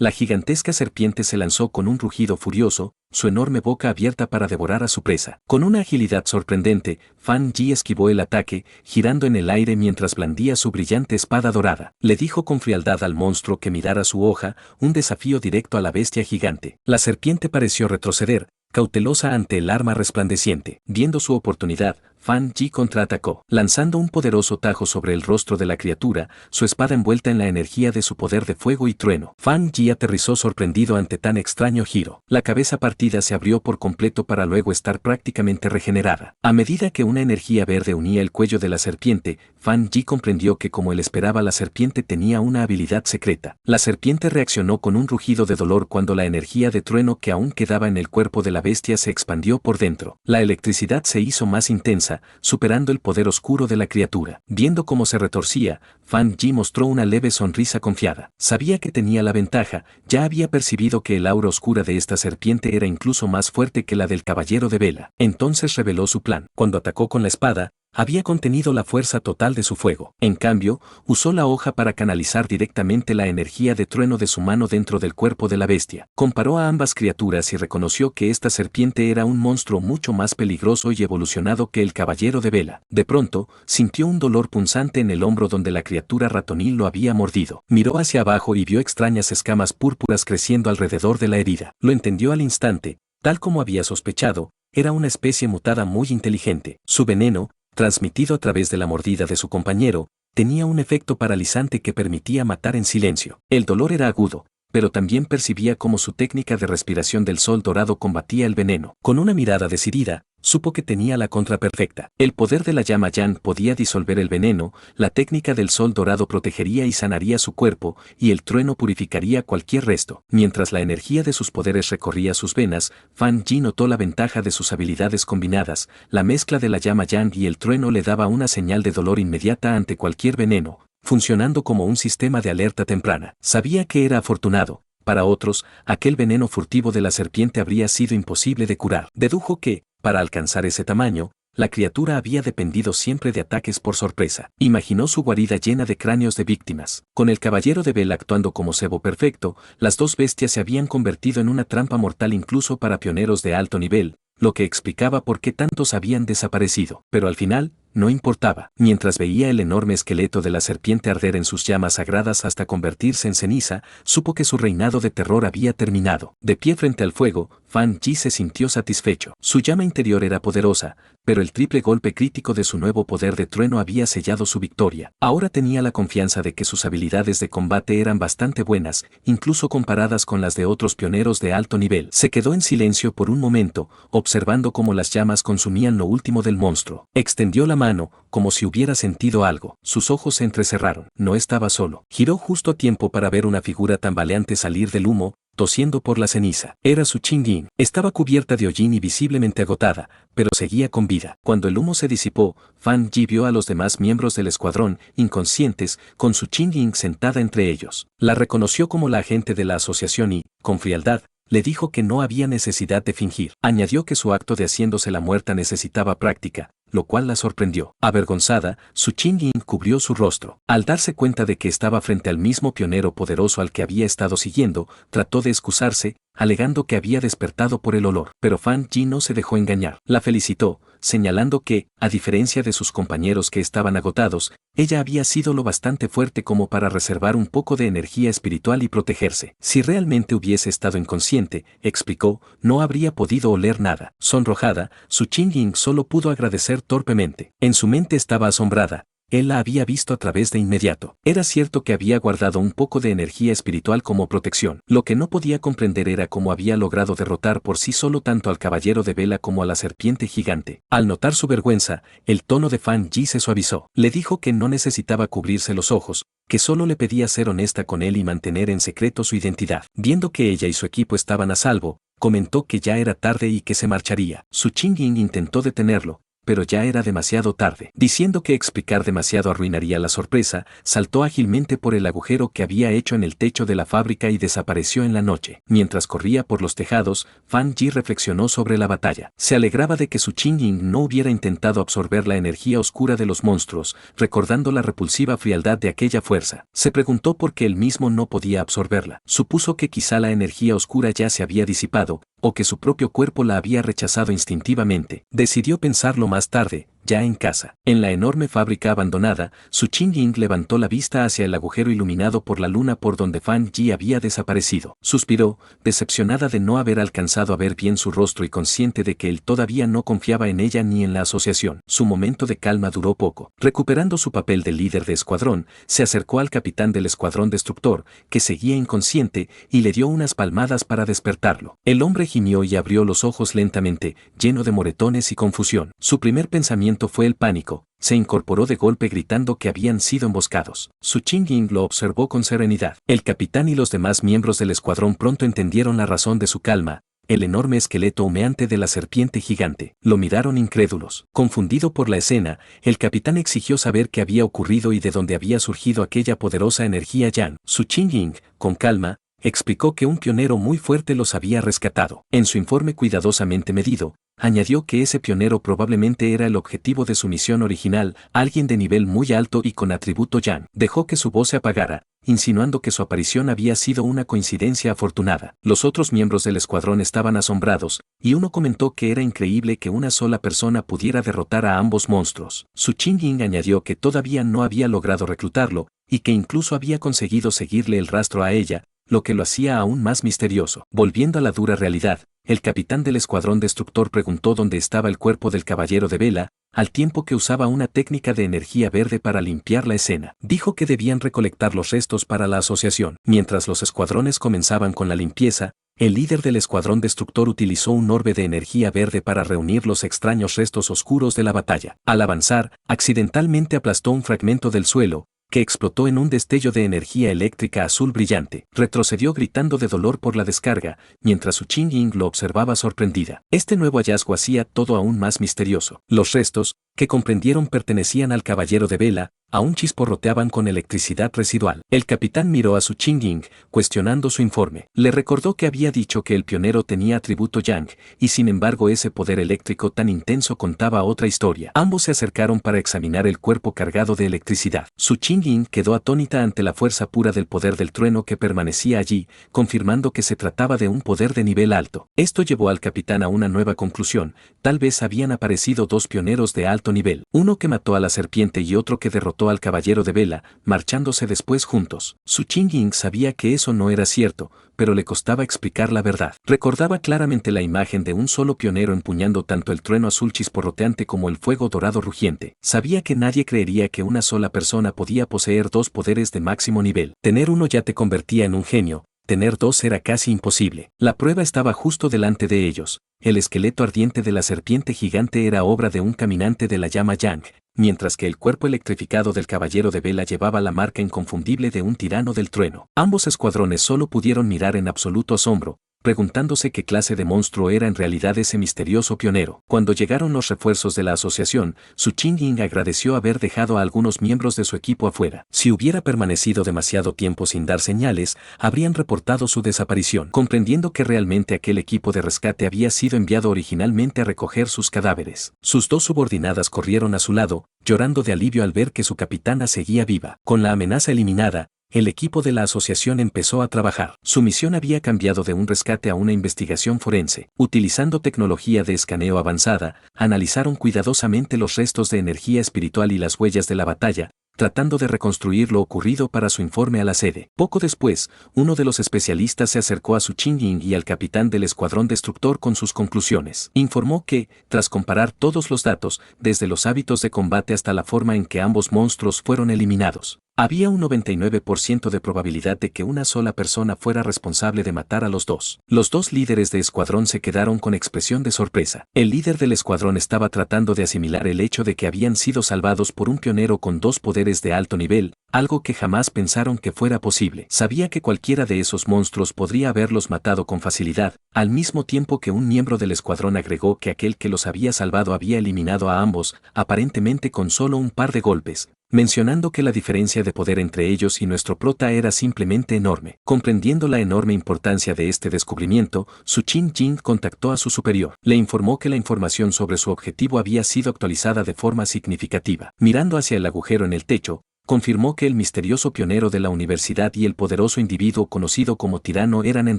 La gigantesca serpiente se lanzó con un rugido furioso, su enorme boca abierta para devorar a su presa. Con una agilidad sorprendente, Fan Yi esquivó el ataque, girando en el aire mientras blandía su brillante espada dorada. Le dijo con frialdad al monstruo que mirara su hoja, un desafío directo a la bestia gigante. La serpiente pareció retroceder, cautelosa ante el arma resplandeciente. Viendo su oportunidad, Fan Yi contraatacó, lanzando un poderoso tajo sobre el rostro de la criatura, su espada envuelta en la energía de su poder de fuego y trueno. Fan Yi aterrizó sorprendido ante tan extraño giro. La cabeza partida se abrió por completo para luego estar prácticamente regenerada. A medida que una energía verde unía el cuello de la serpiente, Fan Yi comprendió que como él esperaba la serpiente tenía una habilidad secreta. La serpiente reaccionó con un rugido de dolor cuando la energía de trueno que aún quedaba en el cuerpo de la bestia se expandió por dentro. La electricidad se hizo más intensa, superando el poder oscuro de la criatura. Viendo cómo se retorcía, Fan Yi mostró una leve sonrisa confiada. Sabía que tenía la ventaja, ya había percibido que el aura oscura de esta serpiente era incluso más fuerte que la del caballero de Vela. Entonces reveló su plan. Cuando atacó con la espada, había contenido la fuerza total de su fuego. En cambio, usó la hoja para canalizar directamente la energía de trueno de su mano dentro del cuerpo de la bestia. Comparó a ambas criaturas y reconoció que esta serpiente era un monstruo mucho más peligroso y evolucionado que el caballero de Vela. De pronto, sintió un dolor punzante en el hombro donde la criatura ratonil lo había mordido. Miró hacia abajo y vio extrañas escamas púrpuras creciendo alrededor de la herida. Lo entendió al instante, tal como había sospechado, era una especie mutada muy inteligente. Su veneno, transmitido a través de la mordida de su compañero, tenía un efecto paralizante que permitía matar en silencio. El dolor era agudo, pero también percibía cómo su técnica de respiración del sol dorado combatía el veneno. Con una mirada decidida, supo que tenía la contra perfecta. El poder de la llama Yan podía disolver el veneno, la técnica del sol dorado protegería y sanaría su cuerpo, y el trueno purificaría cualquier resto. Mientras la energía de sus poderes recorría sus venas, Fan Yi notó la ventaja de sus habilidades combinadas. La mezcla de la llama Yang y el trueno le daba una señal de dolor inmediata ante cualquier veneno, funcionando como un sistema de alerta temprana. Sabía que era afortunado. Para otros, aquel veneno furtivo de la serpiente habría sido imposible de curar. Dedujo que, para alcanzar ese tamaño, la criatura había dependido siempre de ataques por sorpresa. Imaginó su guarida llena de cráneos de víctimas. Con el caballero de Vela actuando como cebo perfecto, las dos bestias se habían convertido en una trampa mortal incluso para pioneros de alto nivel, lo que explicaba por qué tantos habían desaparecido. Pero al final, no importaba. Mientras veía el enorme esqueleto de la serpiente arder en sus llamas sagradas hasta convertirse en ceniza, supo que su reinado de terror había terminado. De pie frente al fuego, Fan Yi se sintió satisfecho. Su llama interior era poderosa, pero el triple golpe crítico de su nuevo poder de trueno había sellado su victoria. Ahora tenía la confianza de que sus habilidades de combate eran bastante buenas, incluso comparadas con las de otros pioneros de alto nivel. Se quedó en silencio por un momento, observando cómo las llamas consumían lo último del monstruo. Extendió la mano, como si hubiera sentido algo. Sus ojos se entrecerraron. No estaba solo. Giró justo a tiempo para ver una figura tambaleante salir del humo, tosiendo por la ceniza. Era su Qingyin. Estaba cubierta de hollín y visiblemente agotada, pero seguía con vida. Cuando el humo se disipó, Fan Yi vio a los demás miembros del escuadrón, inconscientes, con su Qingyin sentada entre ellos. La reconoció como la agente de la asociación y, con frialdad, le dijo que no había necesidad de fingir. Añadió que su acto de haciéndose la muerta necesitaba práctica, lo cual la sorprendió. Avergonzada, su Qingyin cubrió su rostro. Al darse cuenta de que estaba frente al mismo pionero poderoso al que había estado siguiendo, trató de excusarse, alegando que había despertado por el olor. Pero Fan Yi no se dejó engañar. La felicitó, señalando que, a diferencia de sus compañeros que estaban agotados, ella había sido lo bastante fuerte como para reservar un poco de energía espiritual y protegerse. Si realmente hubiese estado inconsciente, explicó, no habría podido oler nada. Sonrojada, su Qingyin solo pudo agradecer torpemente. En su mente estaba asombrada. Él la había visto a través de inmediato. Era cierto que había guardado un poco de energía espiritual como protección. Lo que no podía comprender era cómo había logrado derrotar por sí solo tanto al caballero de Vela como a la serpiente gigante. Al notar su vergüenza, el tono de Fan Yi se suavizó. Le dijo que no necesitaba cubrirse los ojos, que solo le pedía ser honesta con él y mantener en secreto su identidad. Viendo que ella y su equipo estaban a salvo, comentó que ya era tarde y que se marcharía. Su Qingyin intentó detenerlo, pero ya era demasiado tarde. Diciendo que explicar demasiado arruinaría la sorpresa, saltó ágilmente por el agujero que había hecho en el techo de la fábrica y desapareció en la noche. Mientras corría por los tejados, Fan Yi reflexionó sobre la batalla. Se alegraba de que Su Qingying no hubiera intentado absorber la energía oscura de los monstruos, recordando la repulsiva frialdad de aquella fuerza. Se preguntó por qué él mismo no podía absorberla. Supuso que quizá la energía oscura ya se había disipado, o que su propio cuerpo la había rechazado instintivamente. Decidió pensarlo más tarde, ya en casa. En la enorme fábrica abandonada, Su Qingying levantó la vista hacia el agujero iluminado por la luna por donde Fan Yi había desaparecido. Suspiró, decepcionada de no haber alcanzado a ver bien su rostro y consciente de que él todavía no confiaba en ella ni en la asociación. Su momento de calma duró poco. Recuperando su papel de líder de escuadrón, se acercó al capitán del escuadrón destructor, que seguía inconsciente, y le dio unas palmadas para despertarlo. El hombre gimió y abrió los ojos lentamente, lleno de moretones y confusión. Su primer pensamiento fue el pánico. Se incorporó de golpe gritando que habían sido emboscados. Su Qingying lo observó con serenidad. El capitán y los demás miembros del escuadrón pronto entendieron la razón de su calma. El enorme esqueleto humeante de la serpiente gigante. Lo miraron incrédulos. Confundido por la escena, el capitán exigió saber qué había ocurrido y de dónde había surgido aquella poderosa energía Yan. Su Qingying, con calma, explicó que un pionero muy fuerte los había rescatado. En su informe cuidadosamente medido, añadió que ese pionero probablemente era el objetivo de su misión original, alguien de nivel muy alto y con atributo Yan. Dejó que su voz se apagara, insinuando que su aparición había sido una coincidencia afortunada. Los otros miembros del escuadrón estaban asombrados, y uno comentó que era increíble que una sola persona pudiera derrotar a ambos monstruos. Su Qingying añadió que todavía no había logrado reclutarlo, y que incluso había conseguido seguirle el rastro a ella, lo que lo hacía aún más misterioso. Volviendo a la dura realidad, el capitán del escuadrón destructor preguntó dónde estaba el cuerpo del caballero de Vela, al tiempo que usaba una técnica de energía verde para limpiar la escena. Dijo que debían recolectar los restos para la asociación. Mientras los escuadrones comenzaban con la limpieza, el líder del escuadrón destructor utilizó un orbe de energía verde para reunir los extraños restos oscuros de la batalla. Al avanzar, accidentalmente aplastó un fragmento del suelo, que explotó en un destello de energía eléctrica azul brillante. Retrocedió gritando de dolor por la descarga, mientras Su Qingying lo observaba sorprendida. Este nuevo hallazgo hacía todo aún más misterioso. Los restos, que comprendieron pertenecían al caballero de Vela, aún chisporroteaban con electricidad residual. El capitán miró a Su Qingying, cuestionando su informe. Le recordó que había dicho que el pionero tenía atributo Yang, y sin embargo ese poder eléctrico tan intenso contaba otra historia. Ambos se acercaron para examinar el cuerpo cargado de electricidad. Su Qingying quedó atónita ante la fuerza pura del poder del trueno que permanecía allí, confirmando que se trataba de un poder de nivel alto. Esto llevó al capitán a una nueva conclusión: tal vez habían aparecido dos pioneros de alto nivel, uno que mató a la serpiente y otro que derrotó al caballero de Vela, marchándose después juntos. Su Qingying sabía que eso no era cierto, pero le costaba explicar la verdad. Recordaba claramente la imagen de un solo pionero empuñando tanto el trueno azul chisporroteante como el fuego dorado rugiente. Sabía que nadie creería que una sola persona podía poseer dos poderes de máximo nivel. Tener uno ya te convertía en un genio, tener dos era casi imposible. La prueba estaba justo delante de ellos. El esqueleto ardiente de la serpiente gigante era obra de un caminante de la llama Yang, mientras que el cuerpo electrificado del caballero de Vela llevaba la marca inconfundible de un tirano del trueno. Ambos escuadrones solo pudieron mirar en absoluto asombro, preguntándose qué clase de monstruo era en realidad ese misterioso pionero. Cuando llegaron los refuerzos de la asociación, Su Qingying agradeció haber dejado a algunos miembros de su equipo afuera. Si hubiera permanecido demasiado tiempo sin dar señales, habrían reportado su desaparición. Comprendiendo que realmente aquel equipo de rescate había sido enviado originalmente a recoger sus cadáveres, sus dos subordinadas corrieron a su lado, llorando de alivio al ver que su capitana seguía viva. Con la amenaza eliminada, el equipo de la asociación empezó a trabajar. Su misión había cambiado de un rescate a una investigación forense. Utilizando tecnología de escaneo avanzada, analizaron cuidadosamente los restos de energía espiritual y las huellas de la batalla, tratando de reconstruir lo ocurrido para su informe a la sede. Poco después, uno de los especialistas se acercó a Su Qingying y al capitán del escuadrón destructor con sus conclusiones. Informó que, tras comparar todos los datos, desde los hábitos de combate hasta la forma en que ambos monstruos fueron eliminados, había un 99% de probabilidad de que una sola persona fuera responsable de matar a los dos. Los dos líderes de escuadrón se quedaron con expresión de sorpresa. El líder del escuadrón estaba tratando de asimilar el hecho de que habían sido salvados por un pionero con dos poderes de alto nivel, algo que jamás pensaron que fuera posible. Sabía que cualquiera de esos monstruos podría haberlos matado con facilidad, al mismo tiempo que un miembro del escuadrón agregó que aquel que los había salvado había eliminado a ambos, aparentemente con solo un par de golpes, mencionando que la diferencia de poder entre ellos y nuestro prota era simplemente enorme. Comprendiendo la enorme importancia de este descubrimiento, Su Chin Jing contactó a su superior. Le informó que la información sobre su objetivo había sido actualizada de forma significativa. Mirando hacia el agujero en el techo, confirmó que el misterioso pionero de la universidad y el poderoso individuo conocido como tirano eran en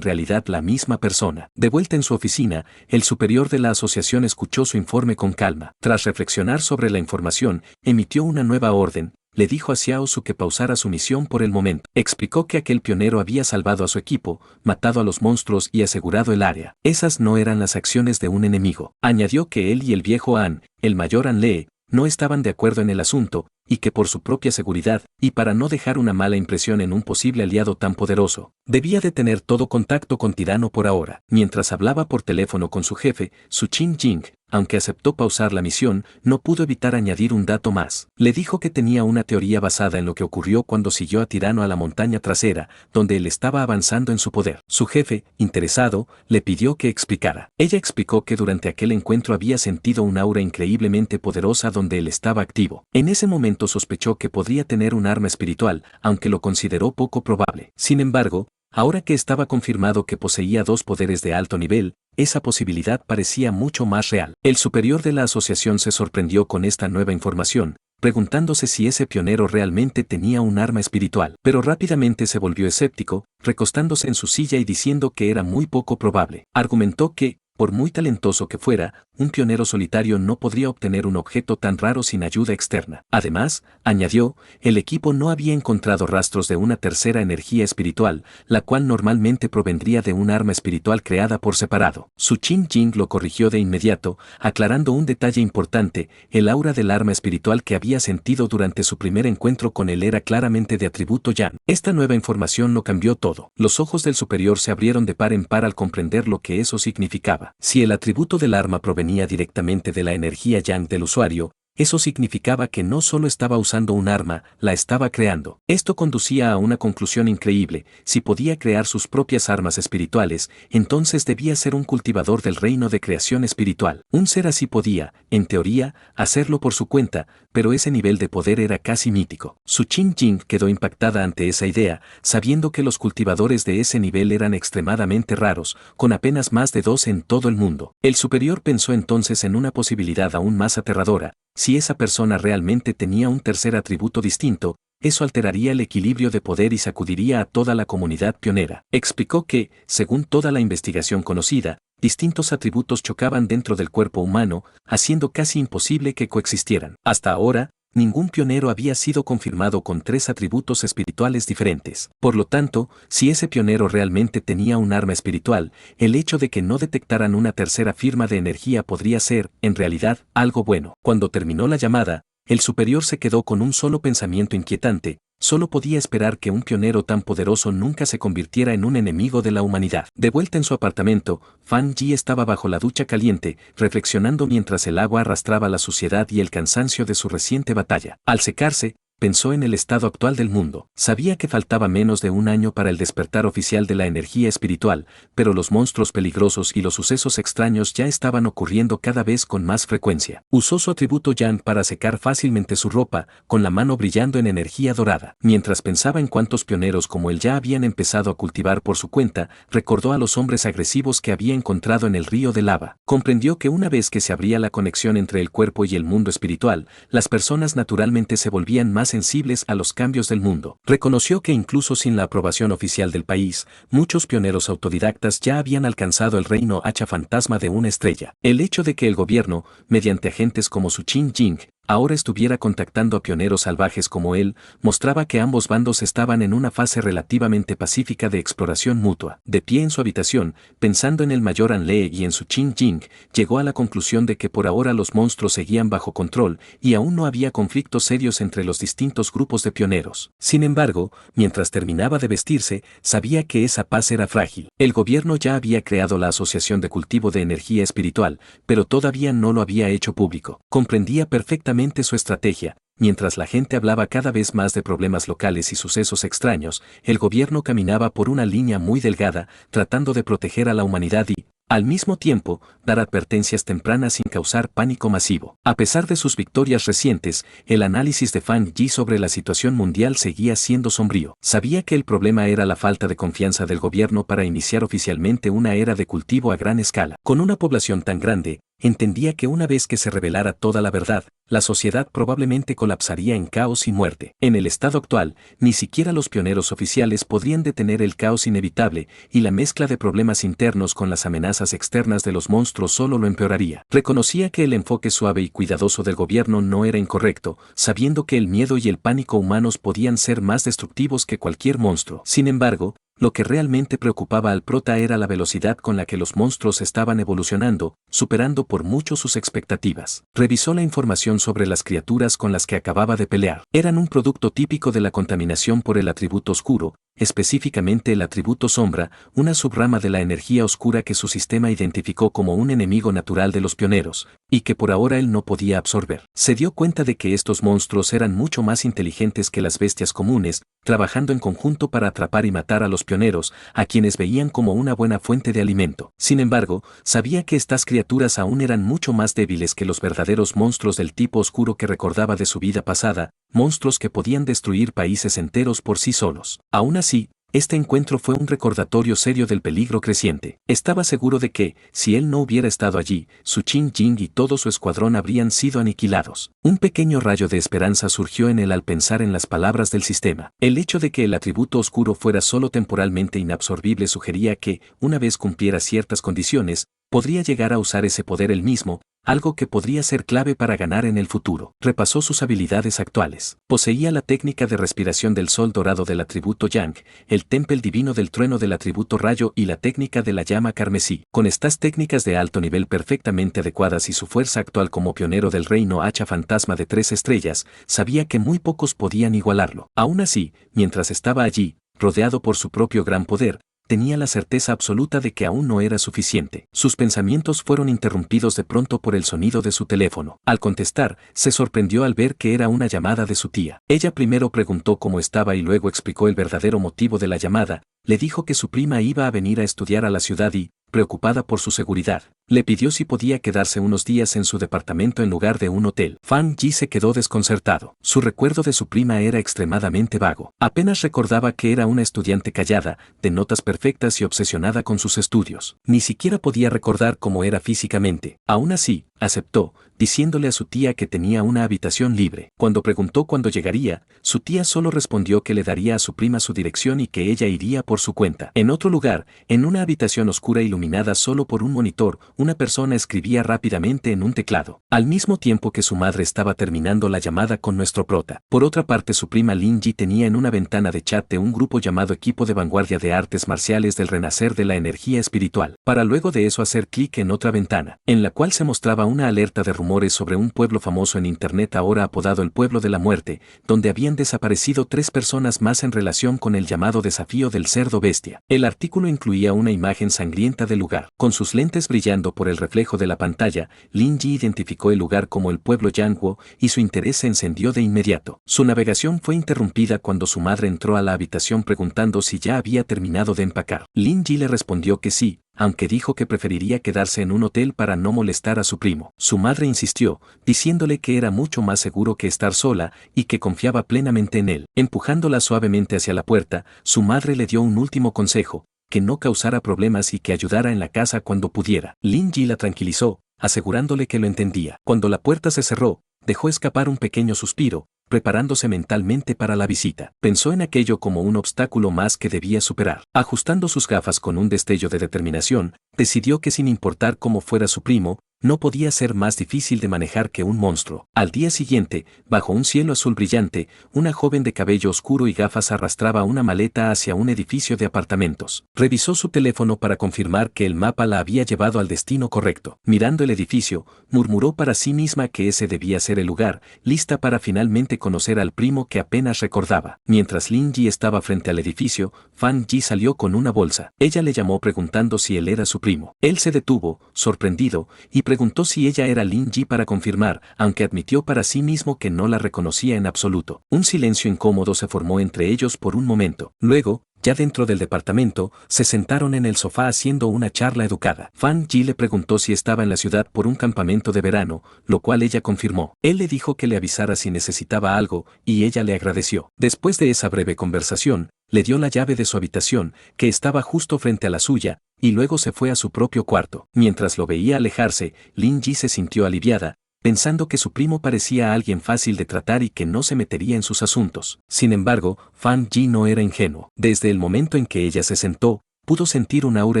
realidad la misma persona. De vuelta en su oficina, el superior de la asociación escuchó su informe con calma. Tras reflexionar sobre la información, emitió una nueva orden. Le dijo a Xiao Su que pausara su misión por el momento. Explicó que aquel pionero había salvado a su equipo, matado a los monstruos y asegurado el área. Esas no eran las acciones de un enemigo. Añadió que él y el viejo An, el mayor An Lee, no estaban de acuerdo en el asunto, y que por su propia seguridad, y para no dejar una mala impresión en un posible aliado tan poderoso, debía detener todo contacto con Tirano por ahora. Mientras hablaba por teléfono con su jefe, Su Chin Jing, aunque aceptó pausar la misión, no pudo evitar añadir un dato más. Le dijo que tenía una teoría basada en lo que ocurrió cuando siguió a Tirano a la montaña trasera, donde él estaba avanzando en su poder. Su jefe, interesado, le pidió que explicara. Ella explicó que durante aquel encuentro había sentido un aura increíblemente poderosa donde él estaba activo. En ese momento sospechó que podría tener un arma espiritual, aunque lo consideró poco probable. Sin embargo, ahora que estaba confirmado que poseía dos poderes de alto nivel, esa posibilidad parecía mucho más real. El superior de la asociación se sorprendió con esta nueva información, preguntándose si ese pionero realmente tenía un arma espiritual. Pero rápidamente se volvió escéptico, recostándose en su silla y diciendo que era muy poco probable. Argumentó que, por muy talentoso que fuera, un pionero solitario no podría obtener un objeto tan raro sin ayuda externa. Además, añadió, el equipo no había encontrado rastros de una tercera energía espiritual, la cual normalmente provendría de un arma espiritual creada por separado. Su Chin Jing lo corrigió de inmediato, aclarando un detalle importante: el aura del arma espiritual que había sentido durante su primer encuentro con él era claramente de atributo Yan. Esta nueva información lo cambió todo. Los ojos del superior se abrieron de par en par al comprender lo que eso significaba. Si el atributo del arma provenía directamente de la energía Yang del usuario, eso significaba que no solo estaba usando un arma, la estaba creando. Esto conducía a una conclusión increíble: si podía crear sus propias armas espirituales, entonces debía ser un cultivador del reino de creación espiritual. Un ser así podía, en teoría, hacerlo por su cuenta, pero ese nivel de poder era casi mítico. Su Chin Jing quedó impactada ante esa idea, sabiendo que los cultivadores de ese nivel eran extremadamente raros, con apenas más de 2 en todo el mundo. El superior pensó entonces en una posibilidad aún más aterradora: si esa persona realmente tenía un tercer atributo distinto, eso alteraría el equilibrio de poder y sacudiría a toda la comunidad pionera. Explicó que, según toda la investigación conocida, distintos atributos chocaban dentro del cuerpo humano, haciendo casi imposible que coexistieran. Hasta ahora, ningún pionero había sido confirmado con 3 atributos espirituales diferentes. Por lo tanto, si ese pionero realmente tenía un arma espiritual, el hecho de que no detectaran una tercera firma de energía podría ser, en realidad, algo bueno. Cuando terminó la llamada, el superior se quedó con un solo pensamiento inquietante: solo podía esperar que un pionero tan poderoso nunca se convirtiera en un enemigo de la humanidad. De vuelta en su apartamento, Fan Yi estaba bajo la ducha caliente, reflexionando mientras el agua arrastraba la suciedad y el cansancio de su reciente batalla. Al secarse, pensó en el estado actual del mundo. Sabía que faltaba menos de un año para el despertar oficial de la energía espiritual, pero los monstruos peligrosos y los sucesos extraños ya estaban ocurriendo cada vez con más frecuencia. Usó su atributo Yan para secar fácilmente su ropa, con la mano brillando en energía dorada. Mientras pensaba en cuántos pioneros como él ya habían empezado a cultivar por su cuenta, recordó a los hombres agresivos que había encontrado en el río de lava. Comprendió que una vez que se abría la conexión entre el cuerpo y el mundo espiritual, las personas naturalmente se volvían más sensibles a los cambios del mundo. Reconoció que incluso sin la aprobación oficial del país, muchos pioneros autodidactas ya habían alcanzado el reino hacha fantasma de una estrella. El hecho de que el gobierno, mediante agentes como Su Chin Jing, ahora estuviera contactando a pioneros salvajes como él, mostraba que ambos bandos estaban en una fase relativamente pacífica de exploración mutua. De pie en su habitación, pensando en el mayor An Lee y en Su Chin Jing, llegó a la conclusión de que por ahora los monstruos seguían bajo control y aún no había conflictos serios entre los distintos grupos de pioneros. Sin embargo, mientras terminaba de vestirse, sabía que esa paz era frágil. El gobierno ya había creado la Asociación de Cultivo de Energía Espiritual, pero todavía no lo había hecho público. Comprendía perfectamente su estrategia. Mientras la gente hablaba cada vez más de problemas locales y sucesos extraños, el gobierno caminaba por una línea muy delgada, tratando de proteger a la humanidad y, Al mismo tiempo, dar advertencias tempranas sin causar pánico masivo. A pesar de sus victorias recientes, el análisis de Fan Yi sobre la situación mundial seguía siendo sombrío. Sabía que el problema era la falta de confianza del gobierno para iniciar oficialmente una era de cultivo a gran escala. Con una población tan grande, entendía que una vez que se revelara toda la verdad, la sociedad probablemente colapsaría en caos y muerte. En el estado actual, ni siquiera los pioneros oficiales podrían detener el caos inevitable, y la mezcla de problemas internos con las amenazas externas de los monstruos solo lo empeoraría. Reconocía que el enfoque suave y cuidadoso del gobierno no era incorrecto, sabiendo que el miedo y el pánico humanos podían ser más destructivos que cualquier monstruo. Sin embargo, lo que realmente preocupaba al prota era la velocidad con la que los monstruos estaban evolucionando, superando por mucho sus expectativas. Revisó la información sobre las criaturas con las que acababa de pelear. Eran un producto típico de la contaminación por el atributo oscuro, específicamente el atributo sombra, una subrama de la energía oscura que su sistema identificó como un enemigo natural de los pioneros, y que por ahora él no podía absorber. Se dio cuenta de que estos monstruos eran mucho más inteligentes que las bestias comunes, trabajando en conjunto para atrapar y matar a los pioneros, a quienes veían como una buena fuente de alimento. Sin embargo, sabía que estas criaturas aún eran mucho más débiles que los verdaderos monstruos del tipo oscuro que recordaba de su vida pasada, monstruos que podían destruir países enteros por sí solos. Aún así, este encuentro fue un recordatorio serio del peligro creciente. Estaba seguro de que, si él no hubiera estado allí, Su Qing Jing y todo su escuadrón habrían sido aniquilados. Un pequeño rayo de esperanza surgió en él al pensar en las palabras del sistema. El hecho de que el atributo oscuro fuera solo temporalmente inabsorbible sugería que, una vez cumpliera ciertas condiciones, podría llegar a usar ese poder él mismo, algo que podría ser clave para ganar en el futuro. Repasó sus habilidades actuales. Poseía la técnica de respiración del sol dorado del atributo Yang, el tempel divino del trueno del atributo rayo y la técnica de la llama carmesí. Con estas técnicas de alto nivel perfectamente adecuadas y su fuerza actual como pionero del reino hacha fantasma de 3 estrellas, sabía que muy pocos podían igualarlo. Aún así, mientras estaba allí, rodeado por su propio gran poder, tenía la certeza absoluta de que aún no era suficiente. Sus pensamientos fueron interrumpidos de pronto por el sonido de su teléfono. Al contestar, se sorprendió al ver que era una llamada de su tía. Ella primero preguntó cómo estaba y luego explicó el verdadero motivo de la llamada. Le dijo que su prima iba a venir a estudiar a la ciudad y, preocupada por su seguridad, le pidió si podía quedarse unos días en su departamento en lugar de un hotel. Fan Yi se quedó desconcertado. Su recuerdo de su prima era extremadamente vago. Apenas recordaba que era una estudiante callada, de notas perfectas y obsesionada con sus estudios. Ni siquiera podía recordar cómo era físicamente. Aún así, aceptó, diciéndole a su tía que tenía una habitación libre. Cuando preguntó cuándo llegaría, su tía solo respondió que le daría a su prima su dirección y que ella iría por su cuenta. En otro lugar, en una habitación oscura iluminada solo por un monitor, una persona escribía rápidamente en un teclado, al mismo tiempo que su madre estaba terminando la llamada con nuestro prota. Por otra parte, su prima Lin Ji tenía en una ventana de chat de un grupo llamado Equipo de Vanguardia de Artes Marciales del Renacer de la Energía Espiritual, para luego de eso hacer clic en otra ventana, en la cual se mostraba una alerta de rumores sobre un pueblo famoso en internet ahora apodado el Pueblo de la Muerte, donde habían desaparecido 3 personas más en relación con el llamado desafío del cerdo bestia. El artículo incluía una imagen sangrienta del lugar. Con sus lentes brillando por el reflejo de la pantalla, Lin Ji identificó el lugar como el pueblo Yangguo y su interés se encendió de inmediato. Su navegación fue interrumpida cuando su madre entró a la habitación preguntando si ya había terminado de empacar. Lin Ji le respondió que sí, aunque dijo que preferiría quedarse en un hotel para no molestar a su primo. Su madre insistió, diciéndole que era mucho más seguro que estar sola y que confiaba plenamente en él. Empujándola suavemente hacia la puerta, su madre le dio un último consejo, que no causara problemas y que ayudara en la casa cuando pudiera. Lin Ji la tranquilizó, asegurándole que lo entendía. Cuando la puerta se cerró, dejó escapar un pequeño suspiro, preparándose mentalmente para la visita. Pensó en aquello como un obstáculo más que debía superar. Ajustando sus gafas con un destello de determinación, decidió que sin importar cómo fuera su primo, no podía ser más difícil de manejar que un monstruo. Al día siguiente, bajo un cielo azul brillante, una joven de cabello oscuro y gafas arrastraba una maleta hacia un edificio de apartamentos. Revisó su teléfono para confirmar que el mapa la había llevado al destino correcto. Mirando el edificio, murmuró para sí misma que ese debía ser el lugar, lista para finalmente conocer al primo que apenas recordaba. Mientras Lin Ji estaba frente al edificio, Fan Yi salió con una bolsa. Ella le llamó preguntando si él era su primo. Él se detuvo, sorprendido, y preguntó si ella era Lin Ji para confirmar, aunque admitió para sí mismo que no la reconocía en absoluto. Un silencio incómodo se formó entre ellos por un momento. Luego, ya dentro del departamento, se sentaron en el sofá haciendo una charla educada. Fan Ji le preguntó si estaba en la ciudad por un campamento de verano, lo cual ella confirmó. Él le dijo que le avisara si necesitaba algo, y ella le agradeció. Después de esa breve conversación, le dio la llave de su habitación, que estaba justo frente a la suya, y luego se fue a su propio cuarto. Mientras lo veía alejarse, Lin Ji se sintió aliviada, pensando que su primo parecía alguien fácil de tratar y que no se metería en sus asuntos. Sin embargo, Fan Ji no era ingenuo. Desde el momento en que ella se sentó, pudo sentir una aura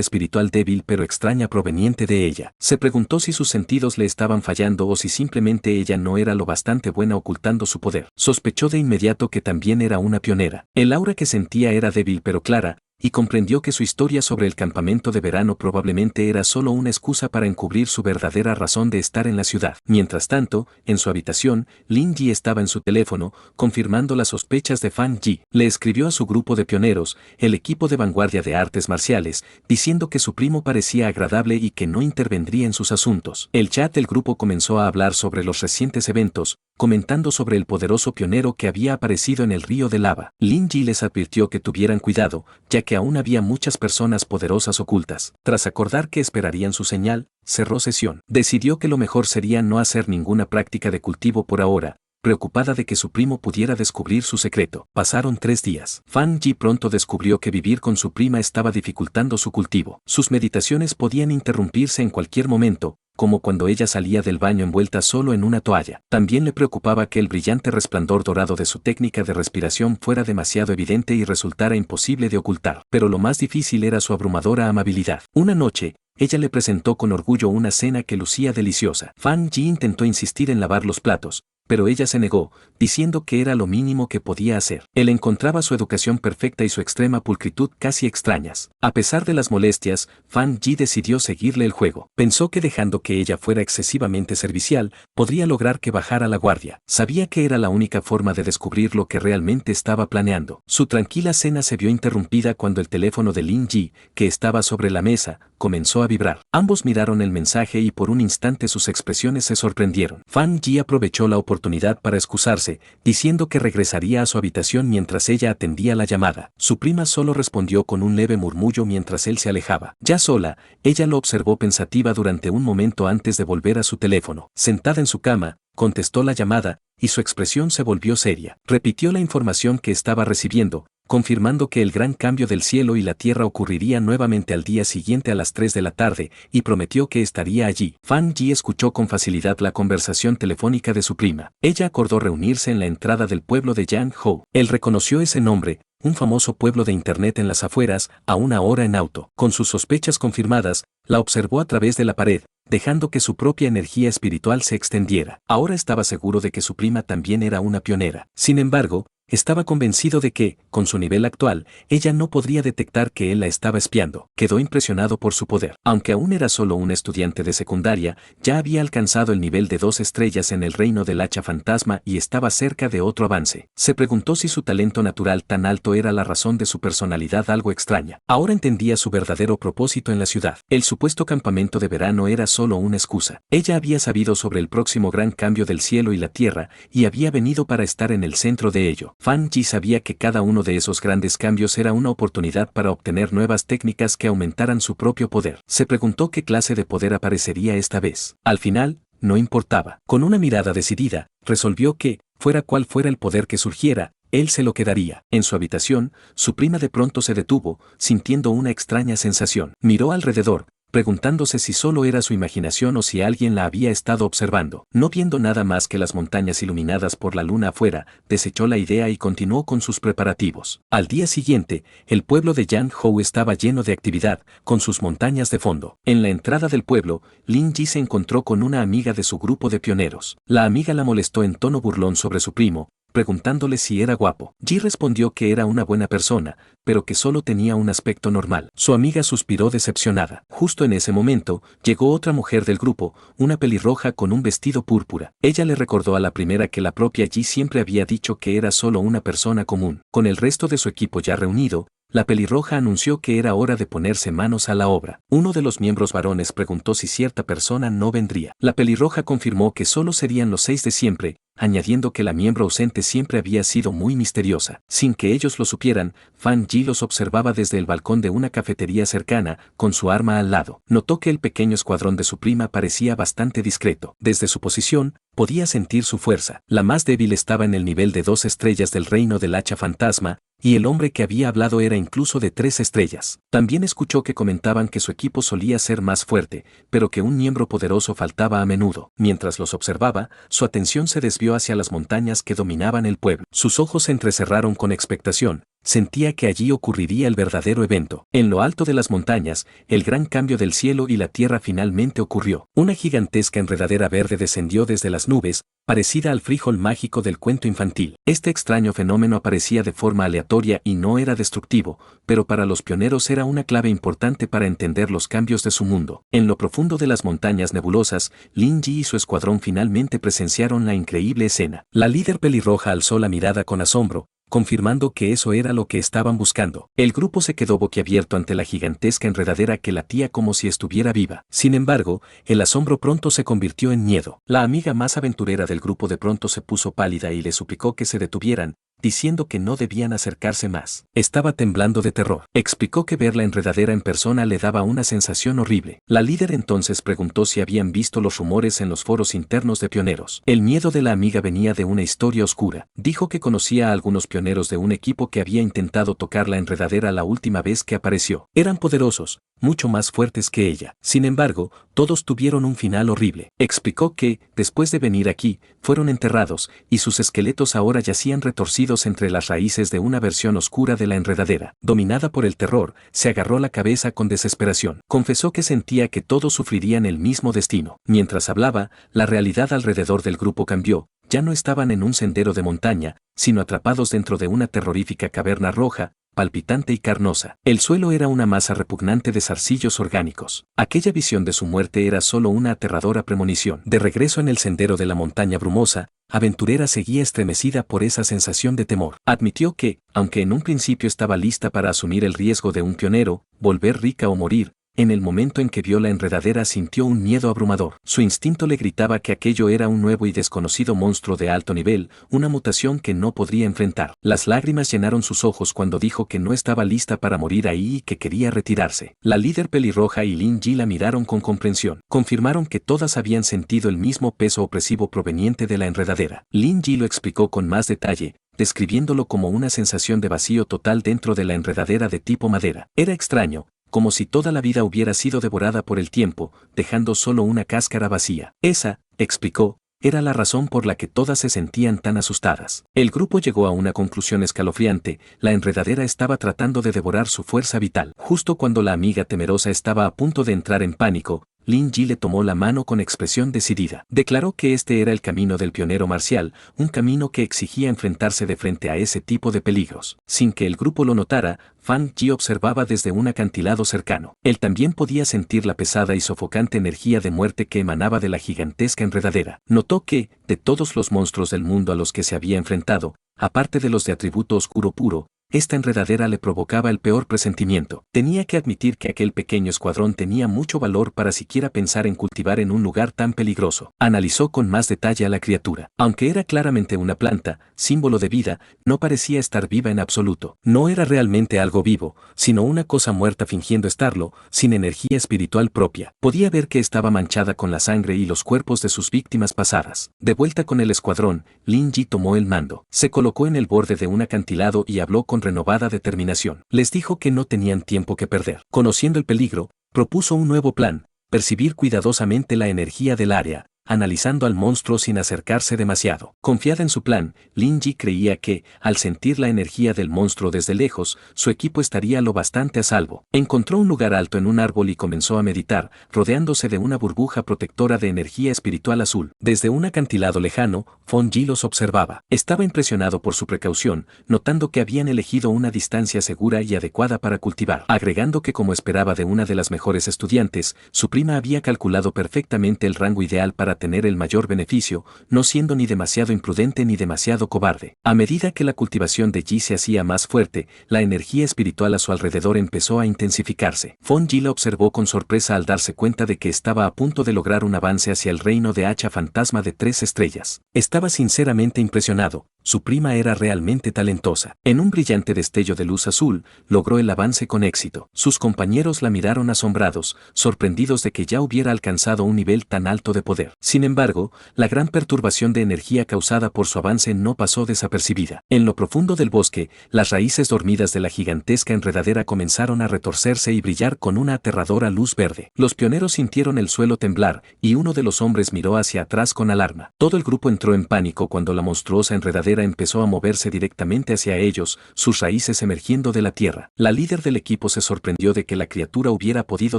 espiritual débil pero extraña proveniente de ella. Se preguntó si sus sentidos le estaban fallando o si simplemente ella no era lo bastante buena ocultando su poder. Sospechó de inmediato que también era una pionera. El aura que sentía era débil pero clara, y comprendió que su historia sobre el campamento de verano probablemente era solo una excusa para encubrir su verdadera razón de estar en la ciudad. Mientras tanto, en su habitación, Lin Ji estaba en su teléfono, confirmando las sospechas de Fan Ji. Le escribió a su grupo de pioneros, el equipo de vanguardia de artes marciales, diciendo que su primo parecía agradable y que no intervendría en sus asuntos. El chat del grupo comenzó a hablar sobre los recientes eventos, comentando sobre el poderoso pionero que había aparecido en el río de lava. Lin Ji les advirtió que tuvieran cuidado, ya que aún había muchas personas poderosas ocultas. Tras acordar que esperarían su señal, cerró sesión. Decidió que lo mejor sería no hacer ninguna práctica de cultivo por ahora, preocupada de que su primo pudiera descubrir su secreto. Pasaron 3 días. Fan Ji pronto descubrió que vivir con su prima estaba dificultando su cultivo. Sus meditaciones podían interrumpirse en cualquier momento, como cuando ella salía del baño envuelta solo en una toalla. También le preocupaba que el brillante resplandor dorado de su técnica de respiración fuera demasiado evidente y resultara imposible de ocultar. Pero lo más difícil era su abrumadora amabilidad. Una noche, ella le presentó con orgullo una cena que lucía deliciosa. Fan Ji intentó insistir en lavar los platos, pero ella se negó, diciendo que era lo mínimo que podía hacer. Él encontraba su educación perfecta y su extrema pulcritud casi extrañas. A pesar de las molestias, Fan Ji decidió seguirle el juego. Pensó que dejando que ella fuera excesivamente servicial, podría lograr que bajara la guardia. Sabía que era la única forma de descubrir lo que realmente estaba planeando. Su tranquila cena se vio interrumpida cuando el teléfono de Lin Ji, que estaba sobre la mesa, comenzó a vibrar. Ambos miraron el mensaje y por un instante sus expresiones se sorprendieron. Fan Ji aprovechó la oportunidad para excusarse, diciendo que regresaría a su habitación mientras ella atendía la llamada. Su prima solo respondió con un leve murmullo mientras él se alejaba. Ya sola, ella lo observó pensativa durante un momento antes de volver a su teléfono. Sentada en su cama, contestó la llamada, y su expresión se volvió seria. Repitió la información que estaba recibiendo, confirmando que el gran cambio del cielo y la tierra ocurriría nuevamente al día siguiente a las 3 de la tarde, y prometió que estaría allí. Fan Ji escuchó con facilidad la conversación telefónica de su prima. Ella acordó reunirse en la entrada del pueblo de Yanhou. Él reconoció ese nombre, un famoso pueblo de internet en las afueras, a 1 hora en auto. Con sus sospechas confirmadas, la observó a través de la pared, dejando que su propia energía espiritual se extendiera. Ahora estaba seguro de que su prima también era una pionera. Sin embargo, estaba convencido de que, con su nivel actual, ella no podría detectar que él la estaba espiando. Quedó impresionado por su poder. Aunque aún era solo un estudiante de secundaria, ya había alcanzado el nivel de 2 estrellas en el reino del hacha fantasma y estaba cerca de otro avance. Se preguntó si su talento natural tan alto era la razón de su personalidad algo extraña. Ahora entendía su verdadero propósito en la ciudad. El supuesto campamento de verano era solo una excusa. Ella había sabido sobre el próximo gran cambio del cielo y la tierra, y había venido para estar en el centro de ello. Fan Ji sabía que cada uno de esos grandes cambios era una oportunidad para obtener nuevas técnicas que aumentaran su propio poder. Se preguntó qué clase de poder aparecería esta vez. Al final, no importaba. Con una mirada decidida, resolvió que, fuera cual fuera el poder que surgiera, él se lo quedaría. En su habitación, su prima de pronto se detuvo, sintiendo una extraña sensación. Miró alrededor, preguntándose si solo era su imaginación o si alguien la había estado observando. No viendo nada más que las montañas iluminadas por la luna afuera, desechó la idea y continuó con sus preparativos. Al día siguiente, el pueblo de Yanhou estaba lleno de actividad, con sus montañas de fondo. En la entrada del pueblo, Lin Ji se encontró con una amiga de su grupo de pioneros. La amiga la molestó en tono burlón sobre su primo, preguntándole si era guapo. Ji respondió que era una buena persona, pero que solo tenía un aspecto normal. Su amiga suspiró decepcionada. Justo en ese momento, llegó otra mujer del grupo, una pelirroja con un vestido púrpura. Ella le recordó a la primera que la propia Ji siempre había dicho que era solo una persona común. Con el resto de su equipo ya reunido, La pelirroja anunció que era hora de ponerse manos a la obra. Uno de los miembros varones preguntó si cierta persona no vendría. La pelirroja confirmó que solo serían los 6 de siempre, añadiendo que la miembro ausente siempre había sido muy misteriosa. Sin que ellos lo supieran, Fan Yi los observaba desde el balcón de una cafetería cercana, con su arma al lado. Notó que el pequeño escuadrón de su prima parecía bastante discreto. Desde su posición, podía sentir su fuerza. La más débil estaba en el nivel de 2 estrellas del reino del hacha fantasma, y el hombre que había hablado era incluso de 3 estrellas. También escuchó que comentaban que su equipo solía ser más fuerte, pero que un miembro poderoso faltaba a menudo. Mientras los observaba, su atención se desvió hacia las montañas que dominaban el pueblo. Sus ojos se entrecerraron con expectación. Sentía que allí ocurriría el verdadero evento. En lo alto de las montañas, el gran cambio del cielo y la tierra finalmente ocurrió. Una gigantesca enredadera verde descendió desde las nubes, parecida al frijol mágico del cuento infantil. Este extraño fenómeno aparecía de forma aleatoria y no era destructivo, pero para los pioneros era una clave importante para entender los cambios de su mundo. En lo profundo de las montañas nebulosas, Lin Yi y su escuadrón finalmente presenciaron la increíble escena. La líder pelirroja alzó la mirada con asombro, confirmando que eso era lo que estaban buscando. El grupo se quedó boquiabierto ante la gigantesca enredadera que latía como si estuviera viva. Sin embargo, el asombro pronto se convirtió en miedo. La amiga más aventurera del grupo de pronto se puso pálida y le suplicó que se detuvieran, diciendo que no debían acercarse más. Estaba temblando de terror. Explicó que ver la enredadera en persona le daba una sensación horrible. La líder entonces preguntó si habían visto los rumores en los foros internos de pioneros. El miedo de la amiga venía de una historia oscura. Dijo que conocía a algunos pioneros de un equipo que había intentado tocar la enredadera la última vez que apareció. Eran poderosos, mucho más fuertes que ella. Sin embargo, todos tuvieron un final horrible. Explicó que, después de venir aquí, fueron enterrados, y sus esqueletos ahora yacían retorcidos entre las raíces de una versión oscura de la enredadera. Dominada por el terror, se agarró la cabeza con desesperación. Confesó que sentía que todos sufrirían el mismo destino. Mientras hablaba, la realidad alrededor del grupo cambió. Ya no estaban en un sendero de montaña, sino atrapados dentro de una terrorífica caverna roja, palpitante y carnosa. El suelo era una masa repugnante de zarcillos orgánicos. Aquella visión de su muerte era solo una aterradora premonición. De regreso en el sendero de la montaña brumosa, Aventurera seguía estremecida por esa sensación de temor. Admitió que, aunque en un principio estaba lista para asumir el riesgo de un pionero, volver rica o morir, en el momento en que vio la enredadera sintió un miedo abrumador. Su instinto le gritaba que aquello era un nuevo y desconocido monstruo de alto nivel, una mutación que no podría enfrentar. Las lágrimas llenaron sus ojos cuando dijo que no estaba lista para morir ahí y que quería retirarse. La líder pelirroja y Lin Yi la miraron con comprensión. Confirmaron que todas habían sentido el mismo peso opresivo proveniente de la enredadera. Lin Yi lo explicó con más detalle, describiéndolo como una sensación de vacío total dentro de la enredadera de tipo madera. Era extraño, como si toda la vida hubiera sido devorada por el tiempo, dejando solo una cáscara vacía. Esa, explicó, era la razón por la que todas se sentían tan asustadas. El grupo llegó a una conclusión escalofriante: la enredadera estaba tratando de devorar su fuerza vital. Justo cuando la amiga temerosa estaba a punto de entrar en pánico, Lin Yi le tomó la mano con expresión decidida. Declaró que este era el camino del pionero marcial, un camino que exigía enfrentarse de frente a ese tipo de peligros. Sin que el grupo lo notara, Fan Yi observaba desde un acantilado cercano. Él también podía sentir la pesada y sofocante energía de muerte que emanaba de la gigantesca enredadera. Notó que, de todos los monstruos del mundo a los que se había enfrentado, aparte de los de atributo oscuro puro, esta enredadera le provocaba el peor presentimiento. Tenía que admitir que aquel pequeño escuadrón tenía mucho valor para siquiera pensar en cultivar en un lugar tan peligroso. Analizó con más detalle a la criatura. Aunque era claramente una planta, símbolo de vida, no parecía estar viva en absoluto. No era realmente algo vivo, sino una cosa muerta fingiendo estarlo, sin energía espiritual propia. Podía ver que estaba manchada con la sangre y los cuerpos de sus víctimas pasadas. De vuelta con el escuadrón, Lin Yi tomó el mando. Se colocó en el borde de un acantilado y habló con renovada determinación. Les dijo que no tenían tiempo que perder. Conociendo el peligro, propuso un nuevo plan: percibir cuidadosamente la energía del área, analizando al monstruo sin acercarse demasiado. Confiada en su plan, Lin Yi creía que, al sentir la energía del monstruo desde lejos, su equipo estaría lo bastante a salvo. Encontró un lugar alto en un árbol y comenzó a meditar, rodeándose de una burbuja protectora de energía espiritual azul. Desde un acantilado lejano, Fan Yi los observaba. Estaba impresionado por su precaución, notando que habían elegido una distancia segura y adecuada para cultivar, agregando que, como esperaba de una de las mejores estudiantes, su prima había calculado perfectamente el rango ideal para tener el mayor beneficio, no siendo ni demasiado imprudente ni demasiado cobarde. A medida que la cultivación de Yi se hacía más fuerte, la energía espiritual a su alrededor empezó a intensificarse. Fan Yi la observó con sorpresa al darse cuenta de que estaba a punto de lograr un avance hacia el reino de hacha fantasma de 3 estrellas. Estaba sinceramente impresionado. Su prima era realmente talentosa. En un brillante destello de luz azul, logró el avance con éxito. Sus compañeros la miraron asombrados, sorprendidos de que ya hubiera alcanzado un nivel tan alto de poder. Sin embargo, la gran perturbación de energía causada por su avance no pasó desapercibida. En lo profundo del bosque, las raíces dormidas de la gigantesca enredadera comenzaron a retorcerse y brillar con una aterradora luz verde. Los pioneros sintieron el suelo temblar, y uno de los hombres miró hacia atrás con alarma. Todo el grupo entró en pánico cuando la monstruosa enredadera empezó a moverse directamente hacia ellos, sus raíces emergiendo de la tierra. La líder del equipo se sorprendió de que la criatura hubiera podido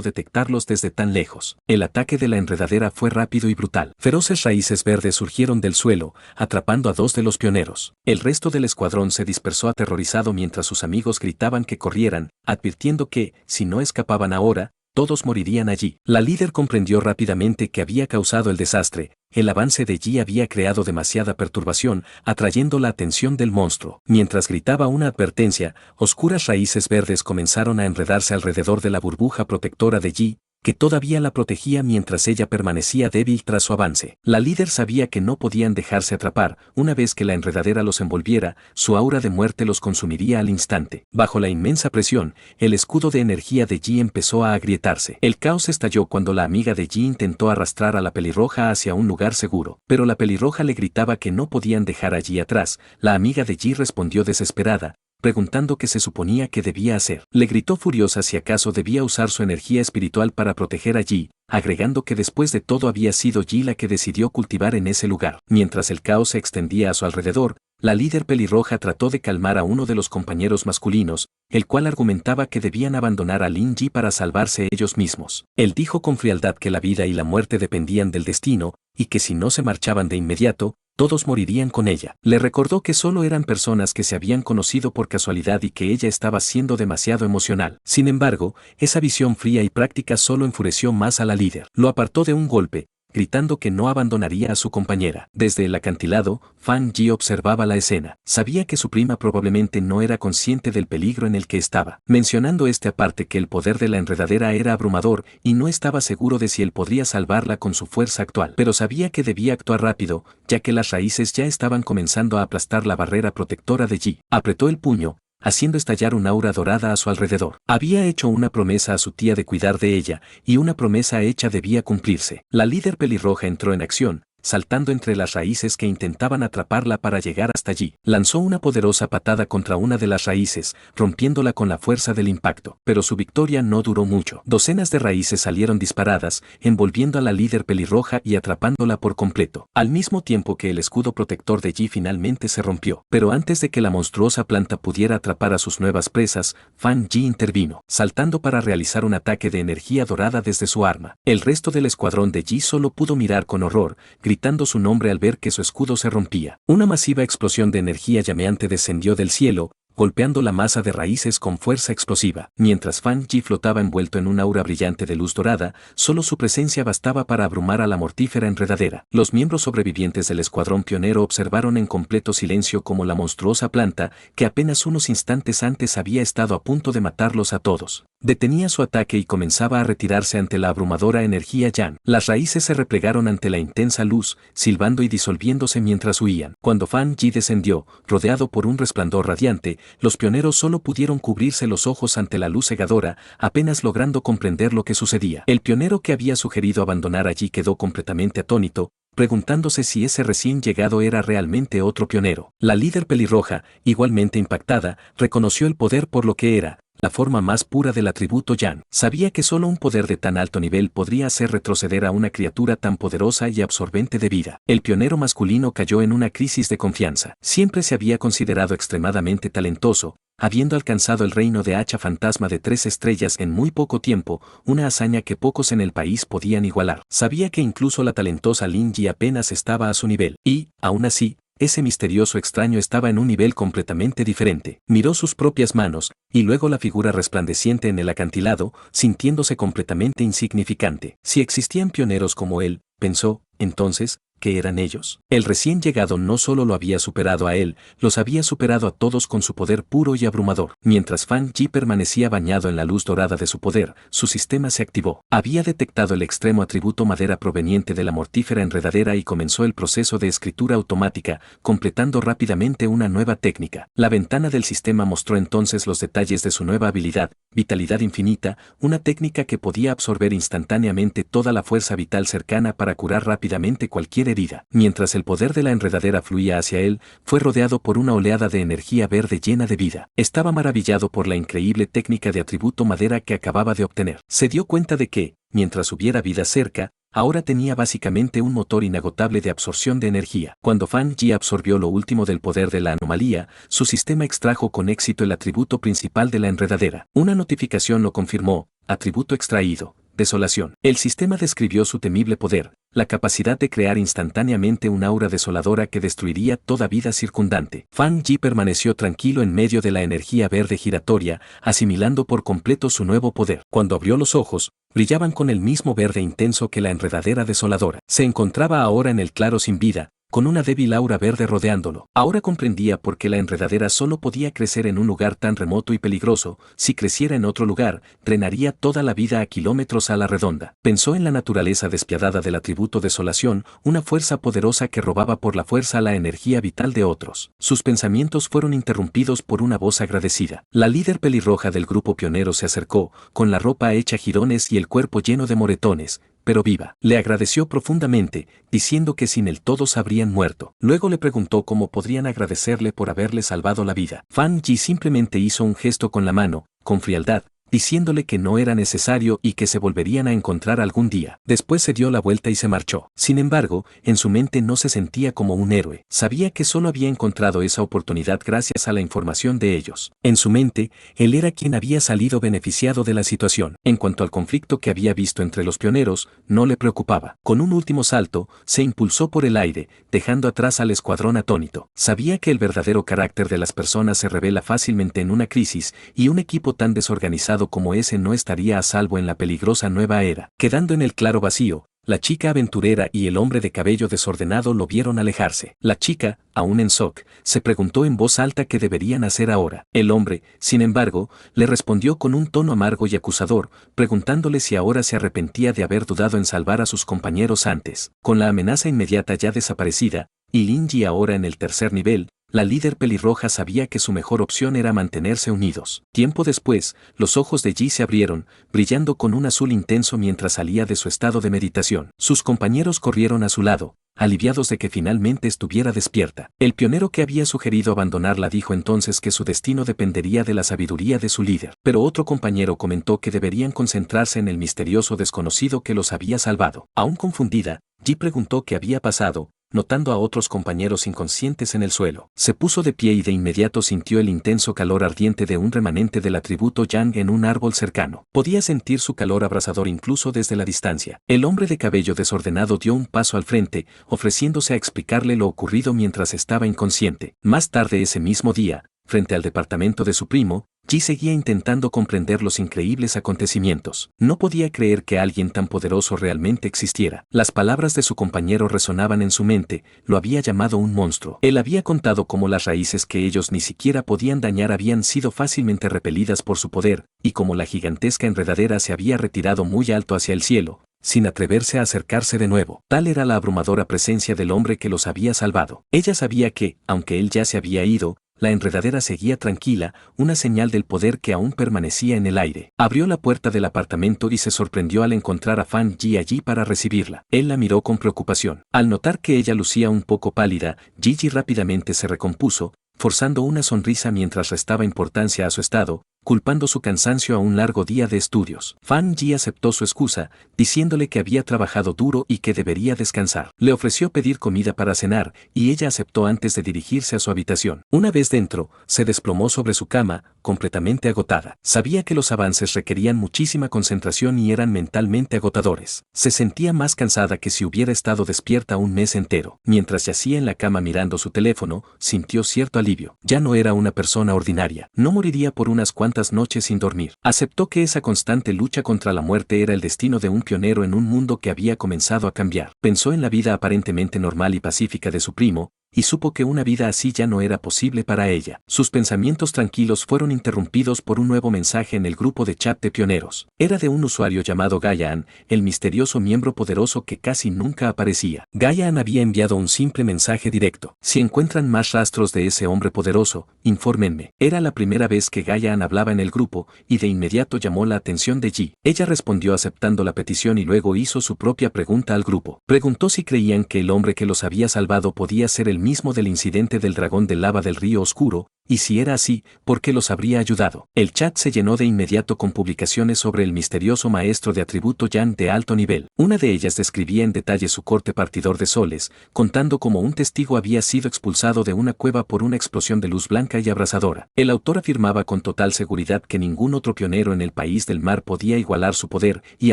detectarlos desde tan lejos. El ataque de la enredadera fue rápido y brutal. Feroces raíces verdes surgieron del suelo, atrapando a 2 de los pioneros. El resto del escuadrón se dispersó aterrorizado mientras sus amigos gritaban que corrieran, advirtiendo que, si no escapaban ahora, todos morirían allí. La líder comprendió rápidamente que había causado el desastre. El avance de Yi había creado demasiada perturbación, atrayendo la atención del monstruo. Mientras gritaba una advertencia, oscuras raíces verdes comenzaron a enredarse alrededor de la burbuja protectora de Yi, que todavía la protegía mientras ella permanecía débil tras su avance. La líder sabía que no podían dejarse atrapar. Una vez que la enredadera los envolviera, su aura de muerte los consumiría al instante. Bajo la inmensa presión, el escudo de energía de Yi empezó a agrietarse. El caos estalló cuando la amiga de Yi intentó arrastrar a la pelirroja hacia un lugar seguro, pero la pelirroja le gritaba que no podían dejar a Yi atrás. La amiga de Yi respondió desesperada, preguntando qué se suponía que debía hacer. Le gritó furiosa si acaso debía usar su energía espiritual para proteger a Yi, agregando que después de todo había sido Yi la que decidió cultivar en ese lugar. Mientras el caos se extendía a su alrededor, la líder pelirroja trató de calmar a uno de los compañeros masculinos, el cual argumentaba que debían abandonar a Lin Yi para salvarse ellos mismos. Él dijo con frialdad que la vida y la muerte dependían del destino, y que si no se marchaban de inmediato, todos morirían con ella. Le recordó que solo eran personas que se habían conocido por casualidad y que ella estaba siendo demasiado emocional. Sin embargo, esa visión fría y práctica solo enfureció más a la líder. Lo apartó de un golpe, gritando que no abandonaría a su compañera. Desde el acantilado, Fan Yi observaba la escena. Sabía que su prima probablemente no era consciente del peligro en el que estaba, mencionando aparte que el poder de la enredadera era abrumador y no estaba seguro de si él podría salvarla con su fuerza actual. Pero sabía que debía actuar rápido, ya que las raíces ya estaban comenzando a aplastar la barrera protectora de Yi. Apretó el puño, haciendo estallar un aura dorada a su alrededor. Había hecho una promesa a su tía de cuidar de ella, y una promesa hecha debía cumplirse. La líder pelirroja entró en acción, saltando entre las raíces que intentaban atraparla para llegar hasta allí. Lanzó una poderosa patada contra una de las raíces, rompiéndola con la fuerza del impacto. Pero su victoria no duró mucho. Docenas de raíces salieron disparadas, envolviendo a la líder pelirroja y atrapándola por completo. Al mismo tiempo que el escudo protector de Yi finalmente se rompió. Pero antes de que la monstruosa planta pudiera atrapar a sus nuevas presas, Fan Yi intervino, saltando para realizar un ataque de energía dorada desde su arma. El resto del escuadrón de Yi solo pudo mirar con horror, gritando su nombre al ver que su escudo se rompía. Una masiva explosión de energía llameante descendió del cielo, golpeando la masa de raíces con fuerza explosiva. Mientras Fan Yi flotaba envuelto en un aura brillante de luz dorada, solo su presencia bastaba para abrumar a la mortífera enredadera. Los miembros sobrevivientes del escuadrón pionero observaron en completo silencio cómo la monstruosa planta, que apenas unos instantes antes había estado a punto de matarlos a todos, detenía su ataque y comenzaba a retirarse ante la abrumadora energía Yan. Las raíces se replegaron ante la intensa luz, silbando y disolviéndose mientras huían. Cuando Fan Yi descendió, rodeado por un resplandor radiante, los pioneros solo pudieron cubrirse los ojos ante la luz cegadora, apenas logrando comprender lo que sucedía. El pionero que había sugerido abandonar allí quedó completamente atónito, preguntándose si ese recién llegado era realmente otro pionero. La líder pelirroja, igualmente impactada, reconoció el poder por lo que era, la forma más pura del atributo Yan. Sabía que solo un poder de tan alto nivel podría hacer retroceder a una criatura tan poderosa y absorbente de vida. El pionero masculino cayó en una crisis de confianza. Siempre se había considerado extremadamente talentoso, habiendo alcanzado el reino de hacha fantasma de 3 estrellas en muy poco tiempo, una hazaña que pocos en el país podían igualar. Sabía que incluso la talentosa Lin Yi apenas estaba a su nivel, y, aún así, ese misterioso extraño estaba en un nivel completamente diferente. Miró sus propias manos, y luego la figura resplandeciente en el acantilado, sintiéndose completamente insignificante. Si existían pioneros como él, pensó, entonces, ¿qué eran ellos? El recién llegado no solo lo había superado a él, los había superado a todos con su poder puro y abrumador. Mientras Fan Yi permanecía bañado en la luz dorada de su poder, su sistema se activó. Había detectado el extremo atributo madera proveniente de la mortífera enredadera y comenzó el proceso de escritura automática, completando rápidamente una nueva técnica. La ventana del sistema mostró entonces los detalles de su nueva habilidad, vitalidad infinita, una técnica que podía absorber instantáneamente toda la fuerza vital cercana para curar rápidamente cualquier herida. Mientras el poder de la enredadera fluía hacia él, fue rodeado por una oleada de energía verde llena de vida. Estaba maravillado por la increíble técnica de atributo madera que acababa de obtener. Se dio cuenta de que, mientras hubiera vida cerca, ahora tenía básicamente un motor inagotable de absorción de energía. Cuando Fan Yi absorbió lo último del poder de la anomalía, su sistema extrajo con éxito el atributo principal de la enredadera. Una notificación lo confirmó: atributo extraído, desolación. El sistema describió su temible poder, la capacidad de crear instantáneamente un aura desoladora que destruiría toda vida circundante. Fan Yi permaneció tranquilo en medio de la energía verde giratoria, asimilando por completo su nuevo poder. Cuando abrió los ojos, brillaban con el mismo verde intenso que la enredadera desoladora. Se encontraba ahora en el claro sin vida, con una débil aura verde rodeándolo. Ahora comprendía por qué la enredadera solo podía crecer en un lugar tan remoto y peligroso. Si creciera en otro lugar, drenaría toda la vida a kilómetros a la redonda. Pensó en la naturaleza despiadada del atributo desolación, una fuerza poderosa que robaba por la fuerza la energía vital de otros. Sus pensamientos fueron interrumpidos por una voz agradecida. La líder pelirroja del grupo pionero se acercó, con la ropa hecha jirones y el cuerpo lleno de moretones, pero viva. Le agradeció profundamente, diciendo que sin él todos habrían muerto. Luego le preguntó cómo podrían agradecerle por haberle salvado la vida. Fan Yi simplemente hizo un gesto con la mano, con frialdad, diciéndole que no era necesario y que se volverían a encontrar algún día. Después se dio la vuelta y se marchó. Sin embargo, en su mente no se sentía como un héroe. Sabía que solo había encontrado esa oportunidad gracias a la información de ellos. En su mente, él era quien había salido beneficiado de la situación. En cuanto al conflicto que había visto entre los pioneros, no le preocupaba. Con un último salto, se impulsó por el aire, dejando atrás al escuadrón atónito. Sabía que el verdadero carácter de las personas se revela fácilmente en una crisis, y un equipo tan desorganizado como ese no estaría a salvo en la peligrosa nueva era. Quedando en el claro vacío, la chica aventurera y el hombre de cabello desordenado lo vieron alejarse. La chica, aún en shock, se preguntó en voz alta qué deberían hacer ahora. El hombre, sin embargo, le respondió con un tono amargo y acusador, preguntándole si ahora se arrepentía de haber dudado en salvar a sus compañeros antes. Con la amenaza inmediata ya desaparecida, y Lin Yi ahora en el tercer nivel, la líder pelirroja sabía que su mejor opción era mantenerse unidos. Tiempo después, los ojos de Yi se abrieron, brillando con un azul intenso mientras salía de su estado de meditación. Sus compañeros corrieron a su lado, aliviados de que finalmente estuviera despierta. El pionero que había sugerido abandonarla dijo entonces que su destino dependería de la sabiduría de su líder. Pero otro compañero comentó que deberían concentrarse en el misterioso desconocido que los había salvado. Aún confundida, Yi preguntó qué había pasado, notando a otros compañeros inconscientes en el suelo. Se puso de pie y de inmediato sintió el intenso calor ardiente de un remanente del atributo Yang en un árbol cercano. Podía sentir su calor abrasador incluso desde la distancia. El hombre de cabello desordenado dio un paso al frente, ofreciéndose a explicarle lo ocurrido mientras estaba inconsciente. Más tarde ese mismo día, frente al departamento de su primo, Yi seguía intentando comprender los increíbles acontecimientos. No podía creer que alguien tan poderoso realmente existiera. Las palabras de su compañero resonaban en su mente, lo había llamado un monstruo. Él había contado cómo las raíces que ellos ni siquiera podían dañar habían sido fácilmente repelidas por su poder, y cómo la gigantesca enredadera se había retirado muy alto hacia el cielo, sin atreverse a acercarse de nuevo. Tal era la abrumadora presencia del hombre que los había salvado. Ella sabía que, aunque él ya se había ido, la enredadera seguía tranquila, una señal del poder que aún permanecía en el aire. Abrió la puerta del apartamento y se sorprendió al encontrar a Fan Yi allí para recibirla. Él la miró con preocupación. Al notar que ella lucía un poco pálida, Gigi rápidamente se recompuso, forzando una sonrisa mientras restaba importancia a su estado. culpando su cansancio a un largo día de estudios. Fan Yi aceptó su excusa, diciéndole que había trabajado duro y que debería descansar. Le ofreció pedir comida para cenar, y ella aceptó antes de dirigirse a su habitación. Una vez dentro, se desplomó sobre su cama, completamente agotada. Sabía que los avances requerían muchísima concentración y eran mentalmente agotadores. Se sentía más cansada que si hubiera estado despierta un mes entero. Mientras yacía en la cama mirando su teléfono, sintió cierto alivio. Ya no era una persona ordinaria. No moriría por unas cuantas noches sin dormir. Aceptó que esa constante lucha contra la muerte era el destino de un pionero en un mundo que había comenzado a cambiar. Pensó en la vida aparentemente normal y pacífica de su primo, y supo que una vida así ya no era posible para ella. Sus pensamientos tranquilos fueron interrumpidos por un nuevo mensaje en el grupo de chat de pioneros. Era de un usuario llamado Gaian, el misterioso miembro poderoso que casi nunca aparecía. Gaian había enviado un simple mensaje directo. Si encuentran más rastros de ese hombre poderoso, infórmenme. Era la primera vez que Gaian hablaba en el grupo, y de inmediato llamó la atención de Ji. Ella respondió aceptando la petición y luego hizo su propia pregunta al grupo. Preguntó si creían que el hombre que los había salvado podía ser el mismo del incidente del dragón de lava del río oscuro, y si era así, ¿por qué los habría ayudado? El chat se llenó de inmediato con publicaciones sobre el misterioso maestro de atributo Yan de alto nivel. Una de ellas describía en detalle su corte partidor de soles, contando cómo un testigo había sido expulsado de una cueva por una explosión de luz blanca y abrasadora. El autor afirmaba con total seguridad que ningún otro pionero en el país del mar podía igualar su poder, y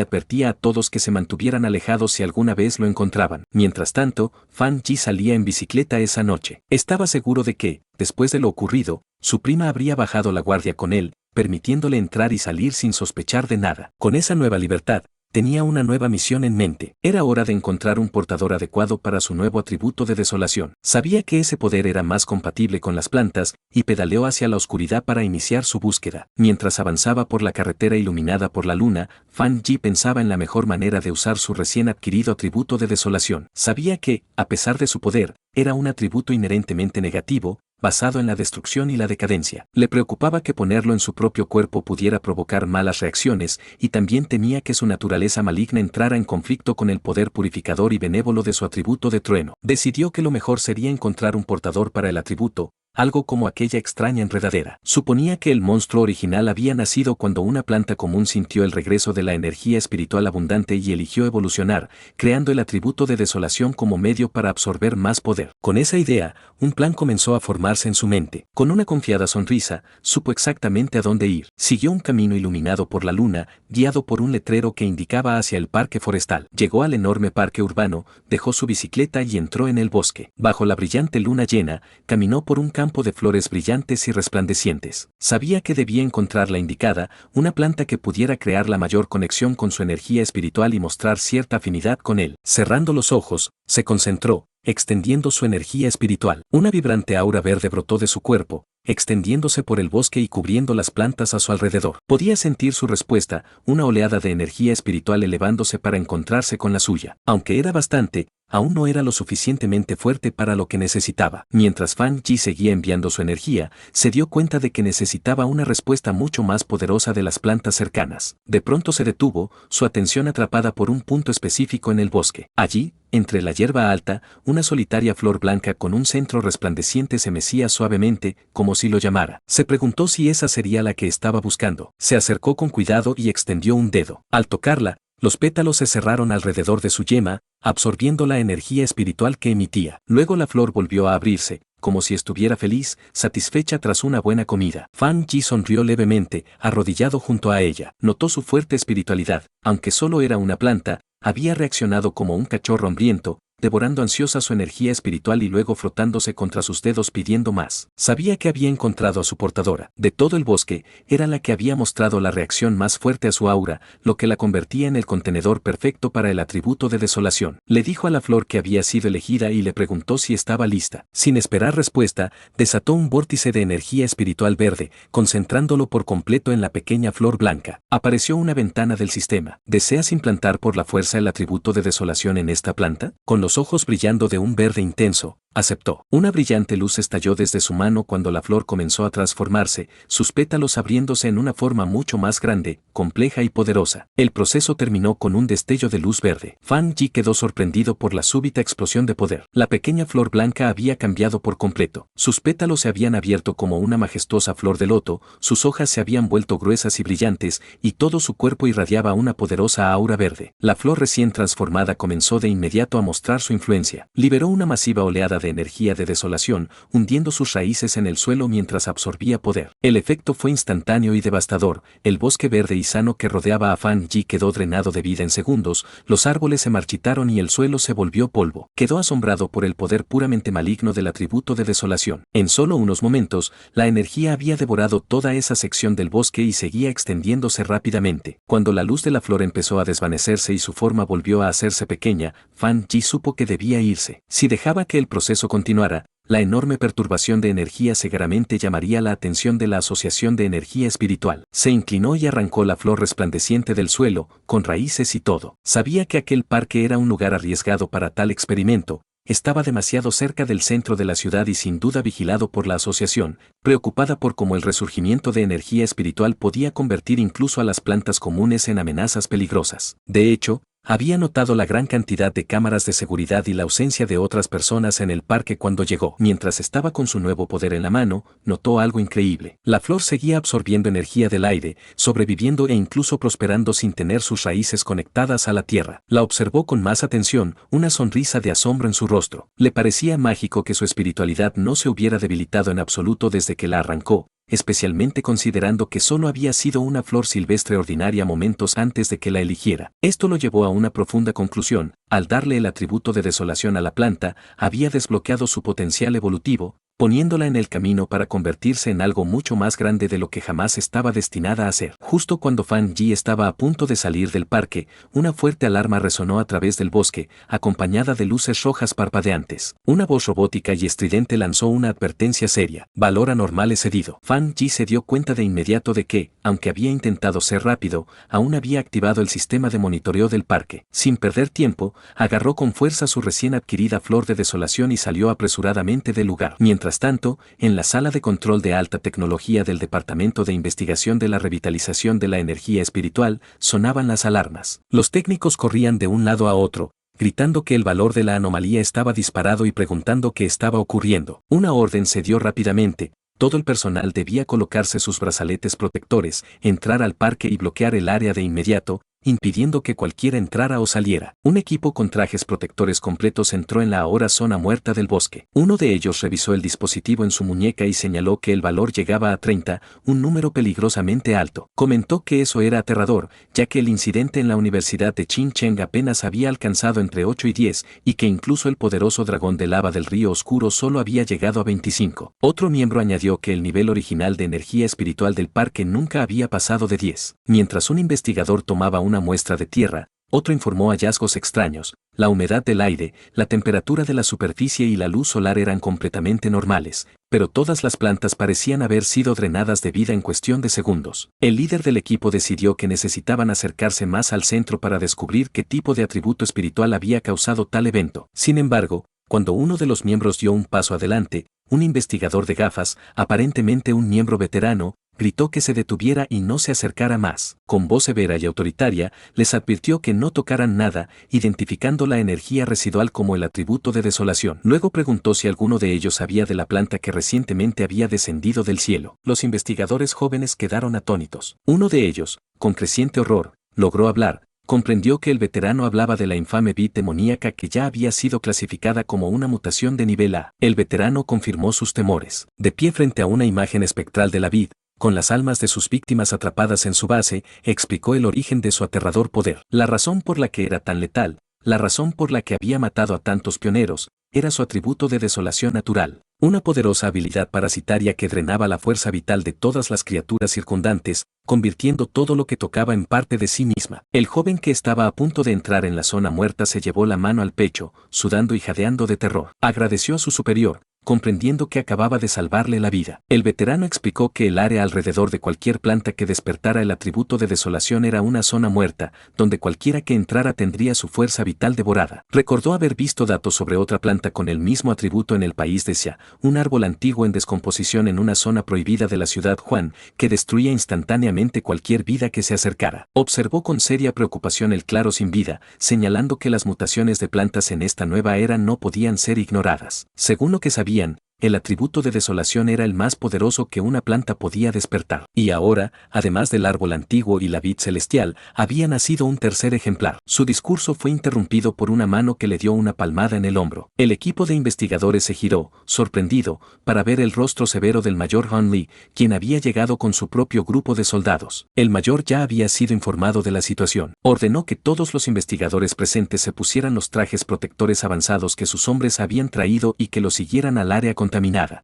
advertía a todos que se mantuvieran alejados si alguna vez lo encontraban. Mientras tanto, Fan Yi salía en bicicleta esa noche. Estaba seguro de que, después de lo ocurrido, su prima habría bajado la guardia con él, permitiéndole entrar y salir sin sospechar de nada. Con esa nueva libertad, tenía una nueva misión en mente. Era hora de encontrar un portador adecuado para su nuevo atributo de desolación. Sabía que ese poder era más compatible con las plantas, y pedaleó hacia la oscuridad para iniciar su búsqueda. Mientras avanzaba por la carretera iluminada por la luna, Fan Yi pensaba en la mejor manera de usar su recién adquirido atributo de desolación. Sabía que, a pesar de su poder, era un atributo inherentemente negativo, basado en la destrucción y la decadencia. Le preocupaba que ponerlo en su propio cuerpo pudiera provocar malas reacciones, y también temía que su naturaleza maligna entrara en conflicto con el poder purificador y benévolo de su atributo de trueno. Decidió que lo mejor sería encontrar un portador para el atributo, algo como aquella extraña enredadera. Suponía que el monstruo original había nacido cuando una planta común sintió el regreso de la energía espiritual abundante y eligió evolucionar, creando el atributo de desolación como medio para absorber más poder. Con esa idea, un plan comenzó a formarse en su mente. Con una confiada sonrisa, supo exactamente a dónde ir. Siguió un camino iluminado por la luna, guiado por un letrero que indicaba hacia el parque forestal. Llegó al enorme parque urbano, dejó su bicicleta y entró en el bosque. Bajo la brillante luna llena, caminó por un campo de flores brillantes y resplandecientes. Sabía que debía encontrar la indicada, una planta que pudiera crear la mayor conexión con su energía espiritual y mostrar cierta afinidad con él. Cerrando los ojos, se concentró, extendiendo su energía espiritual. Una vibrante aura verde brotó de su cuerpo, extendiéndose por el bosque y cubriendo las plantas a su alrededor. Podía sentir su respuesta, una oleada de energía espiritual elevándose para encontrarse con la suya. Aunque era bastante, aún no era lo suficientemente fuerte para lo que necesitaba. Mientras Fan Yi seguía enviando su energía, se dio cuenta de que necesitaba una respuesta mucho más poderosa de las plantas cercanas. De pronto se detuvo, su atención atrapada por un punto específico en el bosque. Allí, entre la hierba alta, una solitaria flor blanca con un centro resplandeciente se mecía suavemente, como si lo llamara. Se preguntó si esa sería la que estaba buscando. Se acercó con cuidado y extendió un dedo. Al tocarla, los pétalos se cerraron alrededor de su yema, absorbiendo la energía espiritual que emitía. Luego la flor volvió a abrirse, como si estuviera feliz, satisfecha tras una buena comida. Fan Yi sonrió levemente, arrodillado junto a ella. Notó su fuerte espiritualidad, aunque solo era una planta, había reaccionado como un cachorro hambriento, devorando ansiosa su energía espiritual y luego frotándose contra sus dedos pidiendo más. Sabía que había encontrado a su portadora. De todo el bosque, era la que había mostrado la reacción más fuerte a su aura, lo que la convertía en el contenedor perfecto para el atributo de desolación. Le dijo a la flor que había sido elegida y le preguntó si estaba lista. Sin esperar respuesta, desató un vórtice de energía espiritual verde, concentrándolo por completo en la pequeña flor blanca. Apareció una ventana del sistema. ¿Deseas implantar por la fuerza el atributo de desolación en esta planta? Con los ojos brillando de un verde intenso, Aceptó. Una brillante luz estalló desde su mano cuando la flor comenzó a transformarse, sus pétalos abriéndose en una forma mucho más grande, compleja y poderosa. El proceso terminó con un destello de luz verde. Fan Yi quedó sorprendido por la súbita explosión de poder. La pequeña flor blanca había cambiado por completo. Sus pétalos se habían abierto como una majestuosa flor de loto, sus hojas se habían vuelto gruesas y brillantes, y todo su cuerpo irradiaba una poderosa aura verde. La flor recién transformada comenzó de inmediato a mostrar su influencia. Liberó una masiva oleada de energía de desolación, hundiendo sus raíces en el suelo mientras absorbía poder. El efecto fue instantáneo y devastador. El bosque verde y sano que rodeaba a Fan Yi quedó drenado de vida en segundos, los árboles se marchitaron y el suelo se volvió polvo. Quedó asombrado por el poder puramente maligno del atributo de desolación. En solo unos momentos, la energía había devorado toda esa sección del bosque y seguía extendiéndose rápidamente. Cuando la luz de la flor empezó a desvanecerse y su forma volvió a hacerse pequeña, Fan Yi supo que debía irse. Si dejaba que el proceso continuara, la enorme perturbación de energía seguramente llamaría la atención de la Asociación de Energía Espiritual. Se inclinó y arrancó la flor resplandeciente del suelo, con raíces y todo. Sabía que aquel parque era un lugar arriesgado para tal experimento. Estaba demasiado cerca del centro de la ciudad y sin duda vigilado por la asociación, preocupada por cómo el resurgimiento de energía espiritual podía convertir incluso a las plantas comunes en amenazas peligrosas. De hecho, había notado la gran cantidad de cámaras de seguridad y la ausencia de otras personas en el parque cuando llegó. Mientras estaba con su nuevo poder en la mano, notó algo increíble. La flor seguía absorbiendo energía del aire, sobreviviendo e incluso prosperando sin tener sus raíces conectadas a la tierra. La observó con más atención, una sonrisa de asombro en su rostro. Le parecía mágico que su espiritualidad no se hubiera debilitado en absoluto desde que la arrancó, especialmente considerando que solo había sido una flor silvestre ordinaria momentos antes de que la eligiera. Esto lo llevó a una profunda conclusión: al darle el atributo de desolación a la planta, había desbloqueado su potencial evolutivo, poniéndola en el camino para convertirse en algo mucho más grande de lo que jamás estaba destinada a ser. Justo cuando Fan Yi estaba a punto de salir del parque, una fuerte alarma resonó a través del bosque, acompañada de luces rojas parpadeantes. Una voz robótica y estridente lanzó una advertencia seria: valor anormal excedido. Fan Yi se dio cuenta de inmediato de que, aunque había intentado ser rápido, aún había activado el sistema de monitoreo del parque. Sin perder tiempo, agarró con fuerza su recién adquirida flor de desolación y salió apresuradamente del lugar. Mientras tanto, en la sala de control de alta tecnología del Departamento de Investigación de la Revitalización de la Energía Espiritual, sonaban las alarmas. Los técnicos corrían de un lado a otro, gritando que el valor de la anomalía estaba disparado y preguntando qué estaba ocurriendo. Una orden se dio rápidamente. Todo el personal debía colocarse sus brazaletes protectores, entrar al parque y bloquear el área de inmediato, impidiendo que cualquiera entrara o saliera. Un equipo con trajes protectores completos entró en la ahora zona muerta del bosque. Uno de ellos revisó el dispositivo en su muñeca y señaló que el valor llegaba a 30, un número peligrosamente alto. Comentó que eso era aterrador, ya que el incidente en la Universidad de Qincheng apenas había alcanzado entre 8 y 10, y que incluso el poderoso dragón de lava del río oscuro solo había llegado a 25. Otro miembro añadió que el nivel original de energía espiritual del parque nunca había pasado de 10. Mientras un investigador tomaba una muestra de tierra, otro informó hallazgos extraños: la humedad del aire, la temperatura de la superficie y la luz solar eran completamente normales, pero todas las plantas parecían haber sido drenadas de vida en cuestión de segundos. El líder del equipo decidió que necesitaban acercarse más al centro para descubrir qué tipo de atributo espiritual había causado tal evento. Sin embargo, cuando uno de los miembros dio un paso adelante, un investigador de gafas, aparentemente un miembro veterano, gritó que se detuviera y no se acercara más. Con voz severa y autoritaria, les advirtió que no tocaran nada, identificando la energía residual como el atributo de desolación. Luego preguntó si alguno de ellos sabía de la planta que recientemente había descendido del cielo. Los investigadores jóvenes quedaron atónitos. Uno de ellos, con creciente horror, logró hablar. Comprendió que el veterano hablaba de la infame vid demoníaca que ya había sido clasificada como una mutación de nivel A. El veterano confirmó sus temores. De pie frente a una imagen espectral de la vid, con las almas de sus víctimas atrapadas en su base, explicó el origen de su aterrador poder. La razón por la que era tan letal, la razón por la que había matado a tantos pioneros, era su atributo de desolación natural. Una poderosa habilidad parasitaria que drenaba la fuerza vital de todas las criaturas circundantes, convirtiendo todo lo que tocaba en parte de sí misma. El joven que estaba a punto de entrar en la zona muerta se llevó la mano al pecho, sudando y jadeando de terror. Agradeció a su superior, comprendiendo que acababa de salvarle la vida. El veterano explicó que el área alrededor de cualquier planta que despertara el atributo de desolación era una zona muerta, donde cualquiera que entrara tendría su fuerza vital devorada. Recordó haber visto datos sobre otra planta con el mismo atributo en el país de Xia, un árbol antiguo en descomposición en una zona prohibida de la ciudad Juan, que destruía instantáneamente cualquier vida que se acercara. Observó con seria preocupación el claro sin vida, señalando que las mutaciones de plantas en esta nueva era no podían ser ignoradas. Según lo que sabían, el atributo de desolación era el más poderoso que una planta podía despertar. Y ahora, además del árbol antiguo y la vid celestial, había nacido un tercer ejemplar. Su discurso fue interrumpido por una mano que le dio una palmada en el hombro. El equipo de investigadores se giró, sorprendido, para ver el rostro severo del mayor Han Li, quien había llegado con su propio grupo de soldados. El mayor ya había sido informado de la situación. Ordenó que todos los investigadores presentes se pusieran los trajes protectores avanzados que sus hombres habían traído y que los siguieran al área contaminada.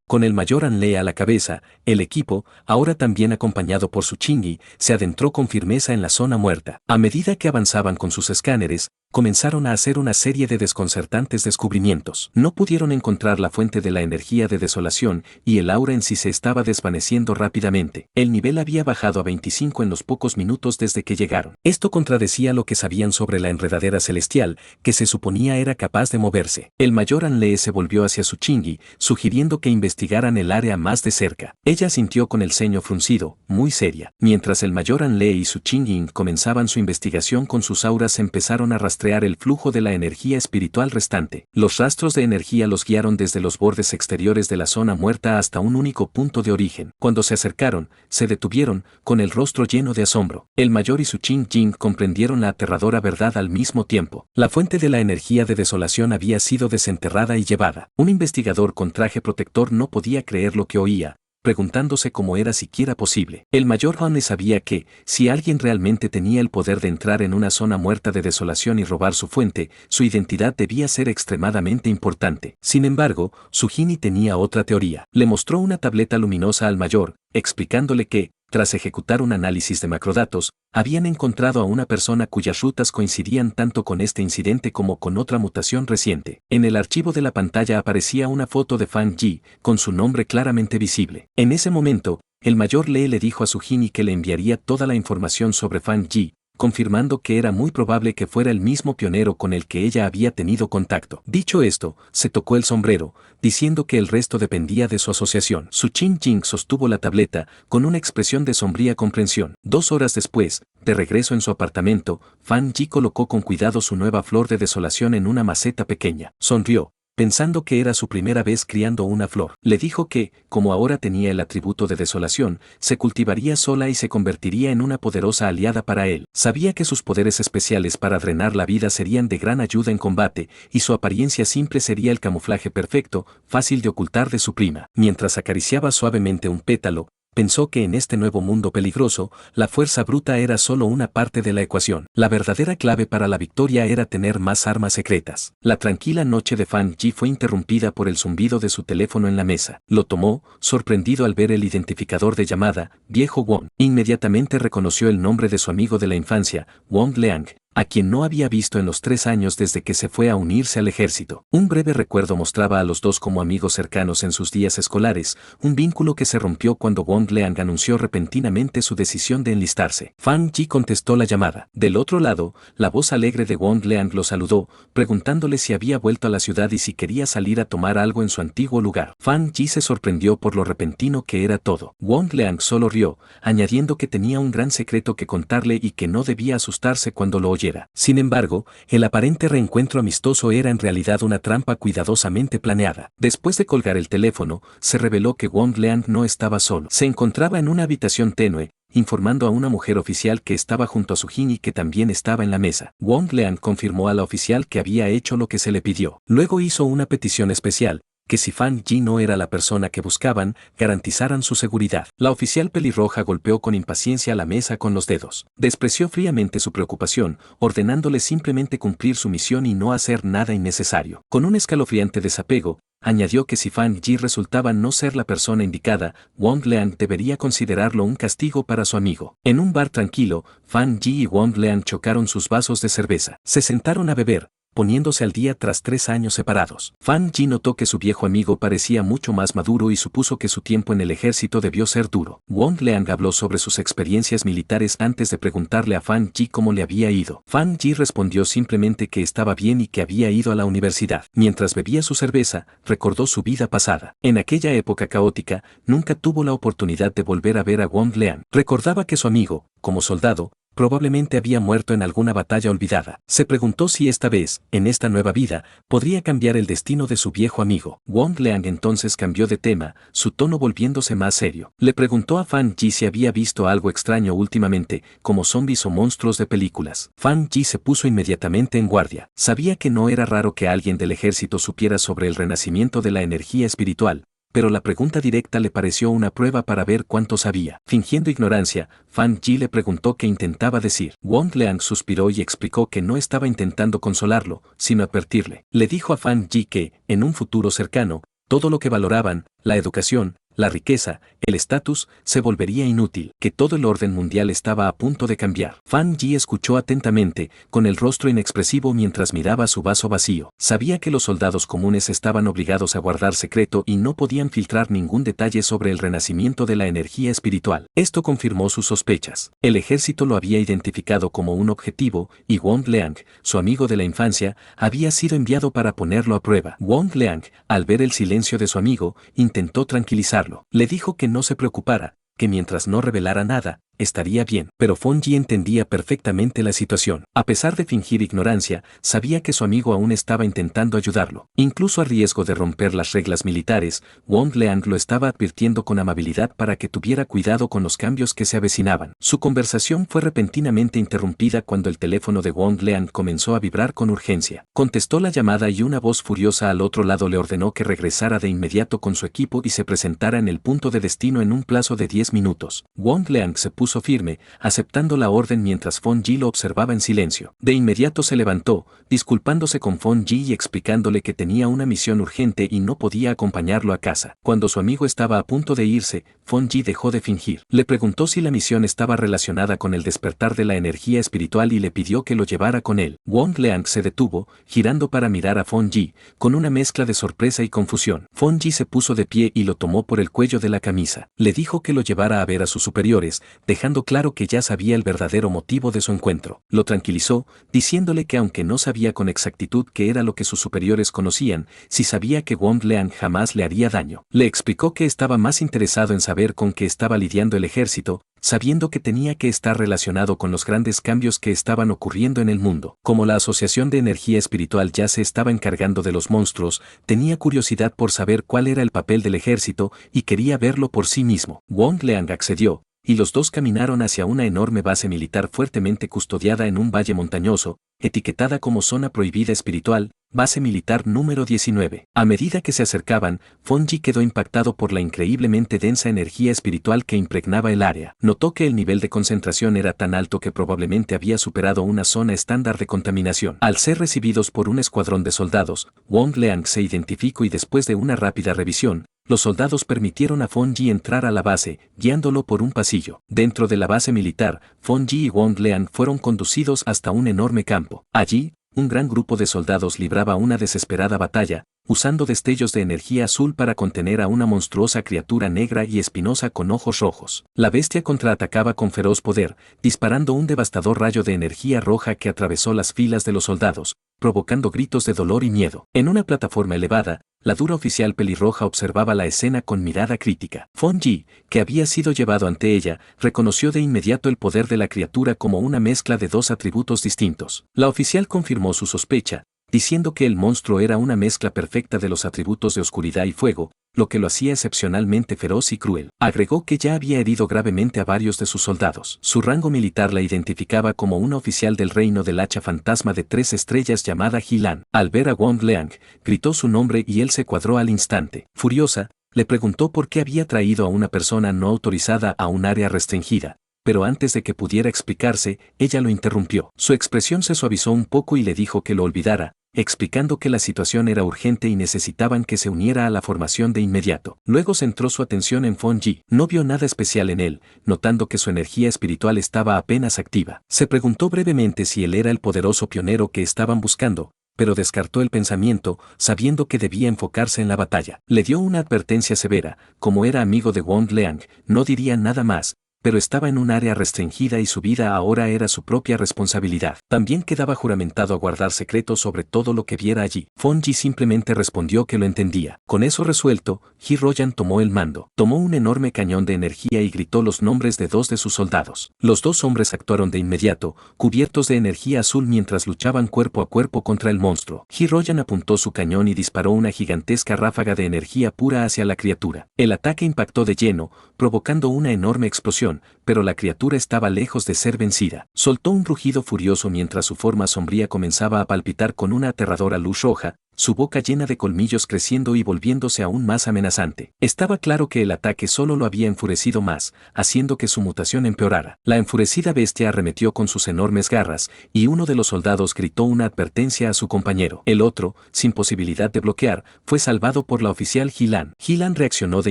Con el mayor Anle a la cabeza, el equipo, ahora también acompañado por su Chingy, se adentró con firmeza en la zona muerta. A medida que avanzaban con sus escáneres, comenzaron a hacer una serie de desconcertantes descubrimientos. No pudieron encontrar la fuente de la energía de desolación y el aura en sí se estaba desvaneciendo rápidamente. El nivel había bajado a 25 en los pocos minutos desde que llegaron. Esto contradecía lo que sabían sobre la enredadera celestial, que se suponía era capaz de moverse. El mayor Anle se volvió hacia su Chingy, sugiriendo que investigaran el área más de cerca. Ella sintió con el ceño fruncido, muy seria. Mientras el mayor Anle y su Chingy comenzaban su investigación con sus auras empezaron a rastrear el flujo de la energía espiritual restante. Los rastros de energía los guiaron desde los bordes exteriores de la zona muerta hasta un único punto de origen. Cuando se acercaron, se detuvieron, con el rostro lleno de asombro. El mayor y su Ching Jing comprendieron la aterradora verdad al mismo tiempo. La fuente de la energía de desolación había sido desenterrada y llevada. Un investigador con traje protector no podía creer lo que oía, preguntándose cómo era siquiera posible. El mayor Han sabía que, si alguien realmente tenía el poder de entrar en una zona muerta de desolación y robar su fuente, su identidad debía ser extremadamente importante. Sin embargo, su Gini tenía otra teoría. Le mostró una tableta luminosa al mayor, explicándole que, tras ejecutar un análisis de macrodatos, habían encontrado a una persona cuyas rutas coincidían tanto con este incidente como con otra mutación reciente. En el archivo de la pantalla aparecía una foto de Fan Yi, con su nombre claramente visible. En ese momento, el mayor Lee le dijo a su Gini que le enviaría toda la información sobre Fan Yi, confirmando que era muy probable que fuera el mismo pionero con el que ella había tenido contacto. Dicho esto, se tocó el sombrero, diciendo que el resto dependía de su asociación. Su Chin Jing sostuvo la tableta, con una expresión de sombría comprensión. 2 horas después, de regreso en su apartamento, Fan Yi colocó con cuidado su nueva flor de desolación en una maceta pequeña. Sonrió, pensando que era su primera vez criando una flor. Le dijo que, como ahora tenía el atributo de desolación, se cultivaría sola y se convertiría en una poderosa aliada para él. Sabía que sus poderes especiales para drenar la vida serían de gran ayuda en combate, y su apariencia simple sería el camuflaje perfecto, fácil de ocultar de su prima. Mientras acariciaba suavemente un pétalo, pensó que en este nuevo mundo peligroso, la fuerza bruta era solo una parte de la ecuación. La verdadera clave para la victoria era tener más armas secretas. La tranquila noche de Fan Yi fue interrumpida por el zumbido de su teléfono en la mesa. Lo tomó, sorprendido al ver el identificador de llamada, viejo Wong. Inmediatamente reconoció el nombre de su amigo de la infancia, Wong Leang, a quien no había visto en los 3 años desde que se fue a unirse al ejército. Un breve recuerdo mostraba a los dos como amigos cercanos en sus días escolares, un vínculo que se rompió cuando Wong Leang anunció repentinamente su decisión de enlistarse. Fan Yi contestó la llamada. Del otro lado, la voz alegre de Wong Leang lo saludó, preguntándole si había vuelto a la ciudad y si quería salir a tomar algo en su antiguo lugar. Fan Yi se sorprendió por lo repentino que era todo. Wong Leang solo rió, añadiendo que tenía un gran secreto que contarle y que no debía asustarse cuando lo oyera. Sin embargo, el aparente reencuentro amistoso era en realidad una trampa cuidadosamente planeada. Después de colgar el teléfono, se reveló que Wong Leang no estaba solo. Se encontraba en una habitación tenue, informando a una mujer oficial que estaba junto a su Gini que también estaba en la mesa. Wong Leang confirmó a la oficial que había hecho lo que se le pidió. Luego hizo una petición especial, que si Fan Yi no era la persona que buscaban, garantizaran su seguridad. La oficial pelirroja golpeó con impaciencia la mesa con los dedos. Despreció fríamente su preocupación, ordenándole simplemente cumplir su misión y no hacer nada innecesario. Con un escalofriante desapego, añadió que si Fan Yi resultaba no ser la persona indicada, Wong Leang debería considerarlo un castigo para su amigo. En un bar tranquilo, Fan Yi y Wong Leang chocaron sus vasos de cerveza. Se sentaron a beber, poniéndose al día tras 3 años separados. Fan Yi notó que su viejo amigo parecía mucho más maduro y supuso que su tiempo en el ejército debió ser duro. Wang Leang habló sobre sus experiencias militares antes de preguntarle a Fan Yi cómo le había ido. Fan Yi respondió simplemente que estaba bien y que había ido a la universidad. Mientras bebía su cerveza, recordó su vida pasada. En aquella época caótica, nunca tuvo la oportunidad de volver a ver a Wang Leang. Recordaba que su amigo, como soldado, probablemente había muerto en alguna batalla olvidada. Se preguntó si esta vez, en esta nueva vida, podría cambiar el destino de su viejo amigo. Wang Leang entonces cambió de tema, su tono volviéndose más serio. Le preguntó a Fan Yi si había visto algo extraño últimamente, como zombies o monstruos de películas. Fan Yi se puso inmediatamente en guardia. Sabía que no era raro que alguien del ejército supiera sobre el renacimiento de la energía espiritual, pero la pregunta directa le pareció una prueba para ver cuánto sabía. Fingiendo ignorancia, Fan Yi le preguntó qué intentaba decir. Wang Leang suspiró y explicó que no estaba intentando consolarlo, sino advertirle. Le dijo a Fan Yi que, en un futuro cercano, todo lo que valoraban, la educación, la riqueza, el estatus, se volvería inútil, que todo el orden mundial estaba a punto de cambiar. Fan Yi escuchó atentamente, con el rostro inexpresivo mientras miraba su vaso vacío. Sabía que los soldados comunes estaban obligados a guardar secreto y no podían filtrar ningún detalle sobre el renacimiento de la energía espiritual. Esto confirmó sus sospechas. El ejército lo había identificado como un objetivo, y Wang Leang, su amigo de la infancia, había sido enviado para ponerlo a prueba. Wang Leang, al ver el silencio de su amigo, intentó tranquilizarlo. Le dijo que no se preocupara, que mientras no revelara nada, estaría bien. Pero Fan Yi entendía perfectamente la situación. A pesar de fingir ignorancia, sabía que su amigo aún estaba intentando ayudarlo. Incluso a riesgo de romper las reglas militares, Wang Leang lo estaba advirtiendo con amabilidad para que tuviera cuidado con los cambios que se avecinaban. Su conversación fue repentinamente interrumpida cuando el teléfono de Wang Leang comenzó a vibrar con urgencia. Contestó la llamada y una voz furiosa al otro lado le ordenó que regresara de inmediato con su equipo y se presentara en el punto de destino en un plazo de 10 minutos. Wang Leang se puso firme, aceptando la orden mientras Fan Yi lo observaba en silencio. De inmediato se levantó, disculpándose con Fan Yi y explicándole que tenía una misión urgente y no podía acompañarlo a casa. Cuando su amigo estaba a punto de irse, Fan Yi dejó de fingir. Le preguntó si la misión estaba relacionada con el despertar de la energía espiritual y le pidió que lo llevara con él. Wang Leang se detuvo, girando para mirar a Fan Yi, con una mezcla de sorpresa y confusión. Fan Yi se puso de pie y lo tomó por el cuello de la camisa. Le dijo que lo llevara a ver a sus superiores, dejando claro que ya sabía el verdadero motivo de su encuentro. Lo tranquilizó, diciéndole que aunque no sabía con exactitud qué era lo que sus superiores conocían, sí sabía que Wang Leang jamás le haría daño. Le explicó que estaba más interesado en saber con qué estaba lidiando el ejército, sabiendo que tenía que estar relacionado con los grandes cambios que estaban ocurriendo en el mundo. Como la Asociación de Energía Espiritual ya se estaba encargando de los monstruos, tenía curiosidad por saber cuál era el papel del ejército y quería verlo por sí mismo. Wang Leang accedió, y los dos caminaron hacia una enorme base militar fuertemente custodiada en un valle montañoso, etiquetada como Zona Prohibida Espiritual, Base Militar número 19. A medida que se acercaban, Fan Yi quedó impactado por la increíblemente densa energía espiritual que impregnaba el área. Notó que el nivel de concentración era tan alto que probablemente había superado una zona estándar de contaminación. Al ser recibidos por un escuadrón de soldados, Wang Leang se identificó y después de una rápida revisión, los soldados permitieron a Fan Yi entrar a la base, guiándolo por un pasillo. Dentro de la base militar, Fan Yi y Wang Leang fueron conducidos hasta un enorme campo. Allí, un gran grupo de soldados libraba una desesperada batalla, usando destellos de energía azul para contener a una monstruosa criatura negra y espinosa con ojos rojos. La bestia contraatacaba con feroz poder, disparando un devastador rayo de energía roja que atravesó las filas de los soldados, provocando gritos de dolor y miedo. En una plataforma elevada, la dura oficial pelirroja observaba la escena con mirada crítica. Fan Yi, que había sido llevado ante ella, reconoció de inmediato el poder de la criatura como una mezcla de dos atributos distintos. La oficial confirmó su sospecha, diciendo que el monstruo era una mezcla perfecta de los atributos de oscuridad y fuego, lo que lo hacía excepcionalmente feroz y cruel. Agregó que ya había herido gravemente a varios de sus soldados. Su rango militar la identificaba como una oficial del reino del hacha fantasma de 3 estrellas llamada Jilan. Al ver a Wang Leang, gritó su nombre y él se cuadró al instante. Furiosa, le preguntó por qué había traído a una persona no autorizada a un área restringida. Pero antes de que pudiera explicarse, ella lo interrumpió. Su expresión se suavizó un poco y le dijo que lo olvidara, explicando que la situación era urgente y necesitaban que se uniera a la formación de inmediato. Luego centró su atención en Fan Yi. No vio nada especial en él, notando que su energía espiritual estaba apenas activa. Se preguntó brevemente si él era el poderoso pionero que estaban buscando, pero descartó el pensamiento, sabiendo que debía enfocarse en la batalla. Le dio una advertencia severa, como era amigo de Wang Leang, no diría nada más, pero estaba en un área restringida y su vida ahora era su propia responsabilidad. También quedaba juramentado a guardar secretos sobre todo lo que viera allí. Fong Yi simplemente respondió que lo entendía. Con eso resuelto, Ji Royan tomó el mando. Tomó un enorme cañón de energía y gritó los nombres de 2 de sus soldados. Los 2 hombres actuaron de inmediato, cubiertos de energía azul mientras luchaban cuerpo a cuerpo contra el monstruo. Ji Royan apuntó su cañón y disparó una gigantesca ráfaga de energía pura hacia la criatura. El ataque impactó de lleno, provocando una enorme explosión, pero la criatura estaba lejos de ser vencida. Soltó un rugido furioso mientras su forma sombría comenzaba a palpitar con una aterradora luz roja, su boca llena de colmillos creciendo y volviéndose aún más amenazante. Estaba claro que el ataque solo lo había enfurecido más, haciendo que su mutación empeorara. La enfurecida bestia arremetió con sus enormes garras, y uno de los soldados gritó una advertencia a su compañero. El otro, sin posibilidad de bloquear, fue salvado por la oficial Jilan. Jilan reaccionó de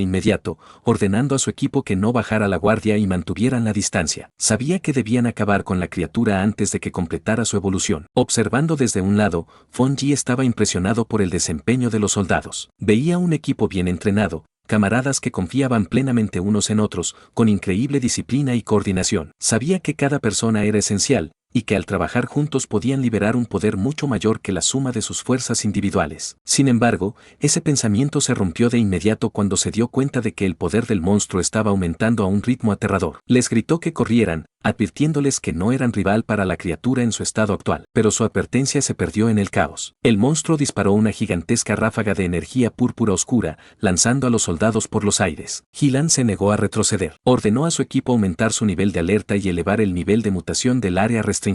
inmediato, ordenando a su equipo que no bajara la guardia y mantuvieran la distancia. Sabía que debían acabar con la criatura antes de que completara su evolución. Observando desde un lado, Fong Yi estaba impresionado por el desempeño de los soldados. Veía un equipo bien entrenado, camaradas que confiaban plenamente unos en otros, con increíble disciplina y coordinación. Sabía que cada persona era esencial, y que al trabajar juntos podían liberar un poder mucho mayor que la suma de sus fuerzas individuales. Sin embargo, ese pensamiento se rompió de inmediato cuando se dio cuenta de que el poder del monstruo estaba aumentando a un ritmo aterrador. Les gritó que corrieran, advirtiéndoles que no eran rival para la criatura en su estado actual, pero su advertencia se perdió en el caos. El monstruo disparó una gigantesca ráfaga de energía púrpura oscura, lanzando a los soldados por los aires. Jilan se negó a retroceder. Ordenó a su equipo aumentar su nivel de alerta y elevar el nivel de mutación del área restringida.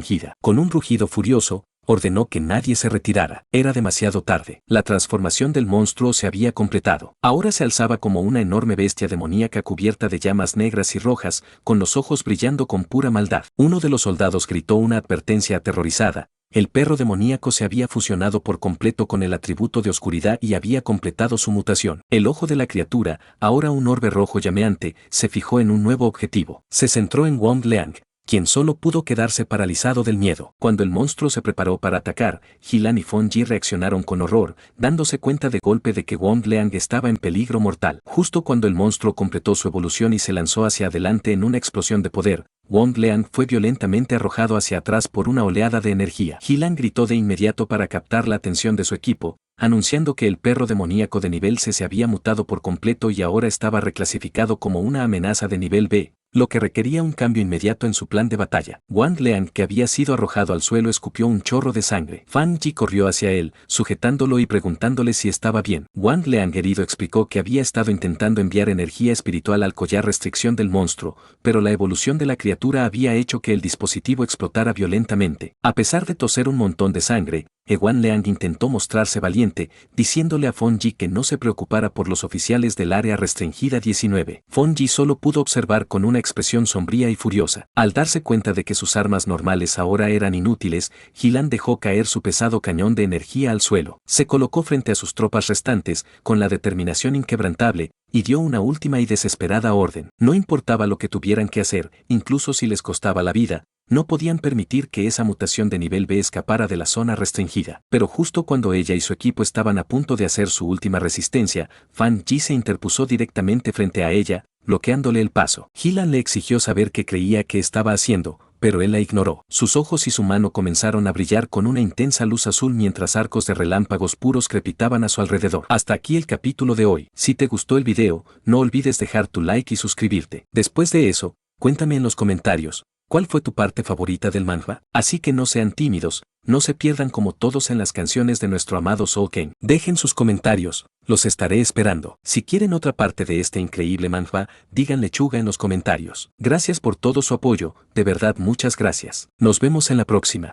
Con un rugido furioso, ordenó que nadie se retirara. Era demasiado tarde. La transformación del monstruo se había completado. Ahora se alzaba como una enorme bestia demoníaca cubierta de llamas negras y rojas, con los ojos brillando con pura maldad. Uno de los soldados gritó una advertencia aterrorizada. El perro demoníaco se había fusionado por completo con el atributo de oscuridad y había completado su mutación. El ojo de la criatura, ahora un orbe rojo llameante, se fijó en un nuevo objetivo. Se centró en Wang Leang, quien solo pudo quedarse paralizado del miedo. Cuando el monstruo se preparó para atacar, Jilan y Fong Yi reaccionaron con horror, dándose cuenta de golpe de que Wang Leang estaba en peligro mortal. Justo cuando el monstruo completó su evolución y se lanzó hacia adelante en una explosión de poder, Wang Leang fue violentamente arrojado hacia atrás por una oleada de energía. Jilan gritó de inmediato para captar la atención de su equipo, anunciando que el perro demoníaco de nivel C se había mutado por completo y ahora estaba reclasificado como una amenaza de nivel B, lo que requería un cambio inmediato en su plan de batalla. Wang Leang, que había sido arrojado al suelo, escupió un chorro de sangre. Fong Yi corrió hacia él, sujetándolo y preguntándole si estaba bien. Wang Leang, herido, explicó que había estado intentando enviar energía espiritual al collar restricción del monstruo, pero la evolución de la criatura había hecho que el dispositivo explotara violentamente. A pesar de toser un montón de sangre, Wang Leang intentó mostrarse valiente, diciéndole a Fong Yi que no se preocupara por los oficiales del área restringida 19. Fong Yi solo pudo observar con una expresión sombría y furiosa. Al darse cuenta de que sus armas normales ahora eran inútiles, Jilan dejó caer su pesado cañón de energía al suelo. Se colocó frente a sus tropas restantes, con la determinación inquebrantable, y dio una última y desesperada orden. No importaba lo que tuvieran que hacer, incluso si les costaba la vida, no podían permitir que esa mutación de nivel B escapara de la zona restringida. Pero justo cuando ella y su equipo estaban a punto de hacer su última resistencia, Fong Yi se interpuso directamente frente a ella, bloqueándole el paso. Jilan le exigió saber qué creía que estaba haciendo, pero él la ignoró. Sus ojos y su mano comenzaron a brillar con una intensa luz azul mientras arcos de relámpagos puros crepitaban a su alrededor. Hasta aquí el capítulo de hoy. Si te gustó el video, no olvides dejar tu like y suscribirte. Después de eso, cuéntame en los comentarios, ¿cuál fue tu parte favorita del manhwa? Así que no sean tímidos, no se pierdan como todos en las canciones de nuestro amado Soul King. Dejen sus comentarios, los estaré esperando. Si quieren otra parte de este increíble manhwa, digan lechuga en los comentarios. Gracias por todo su apoyo, de verdad muchas gracias. Nos vemos en la próxima.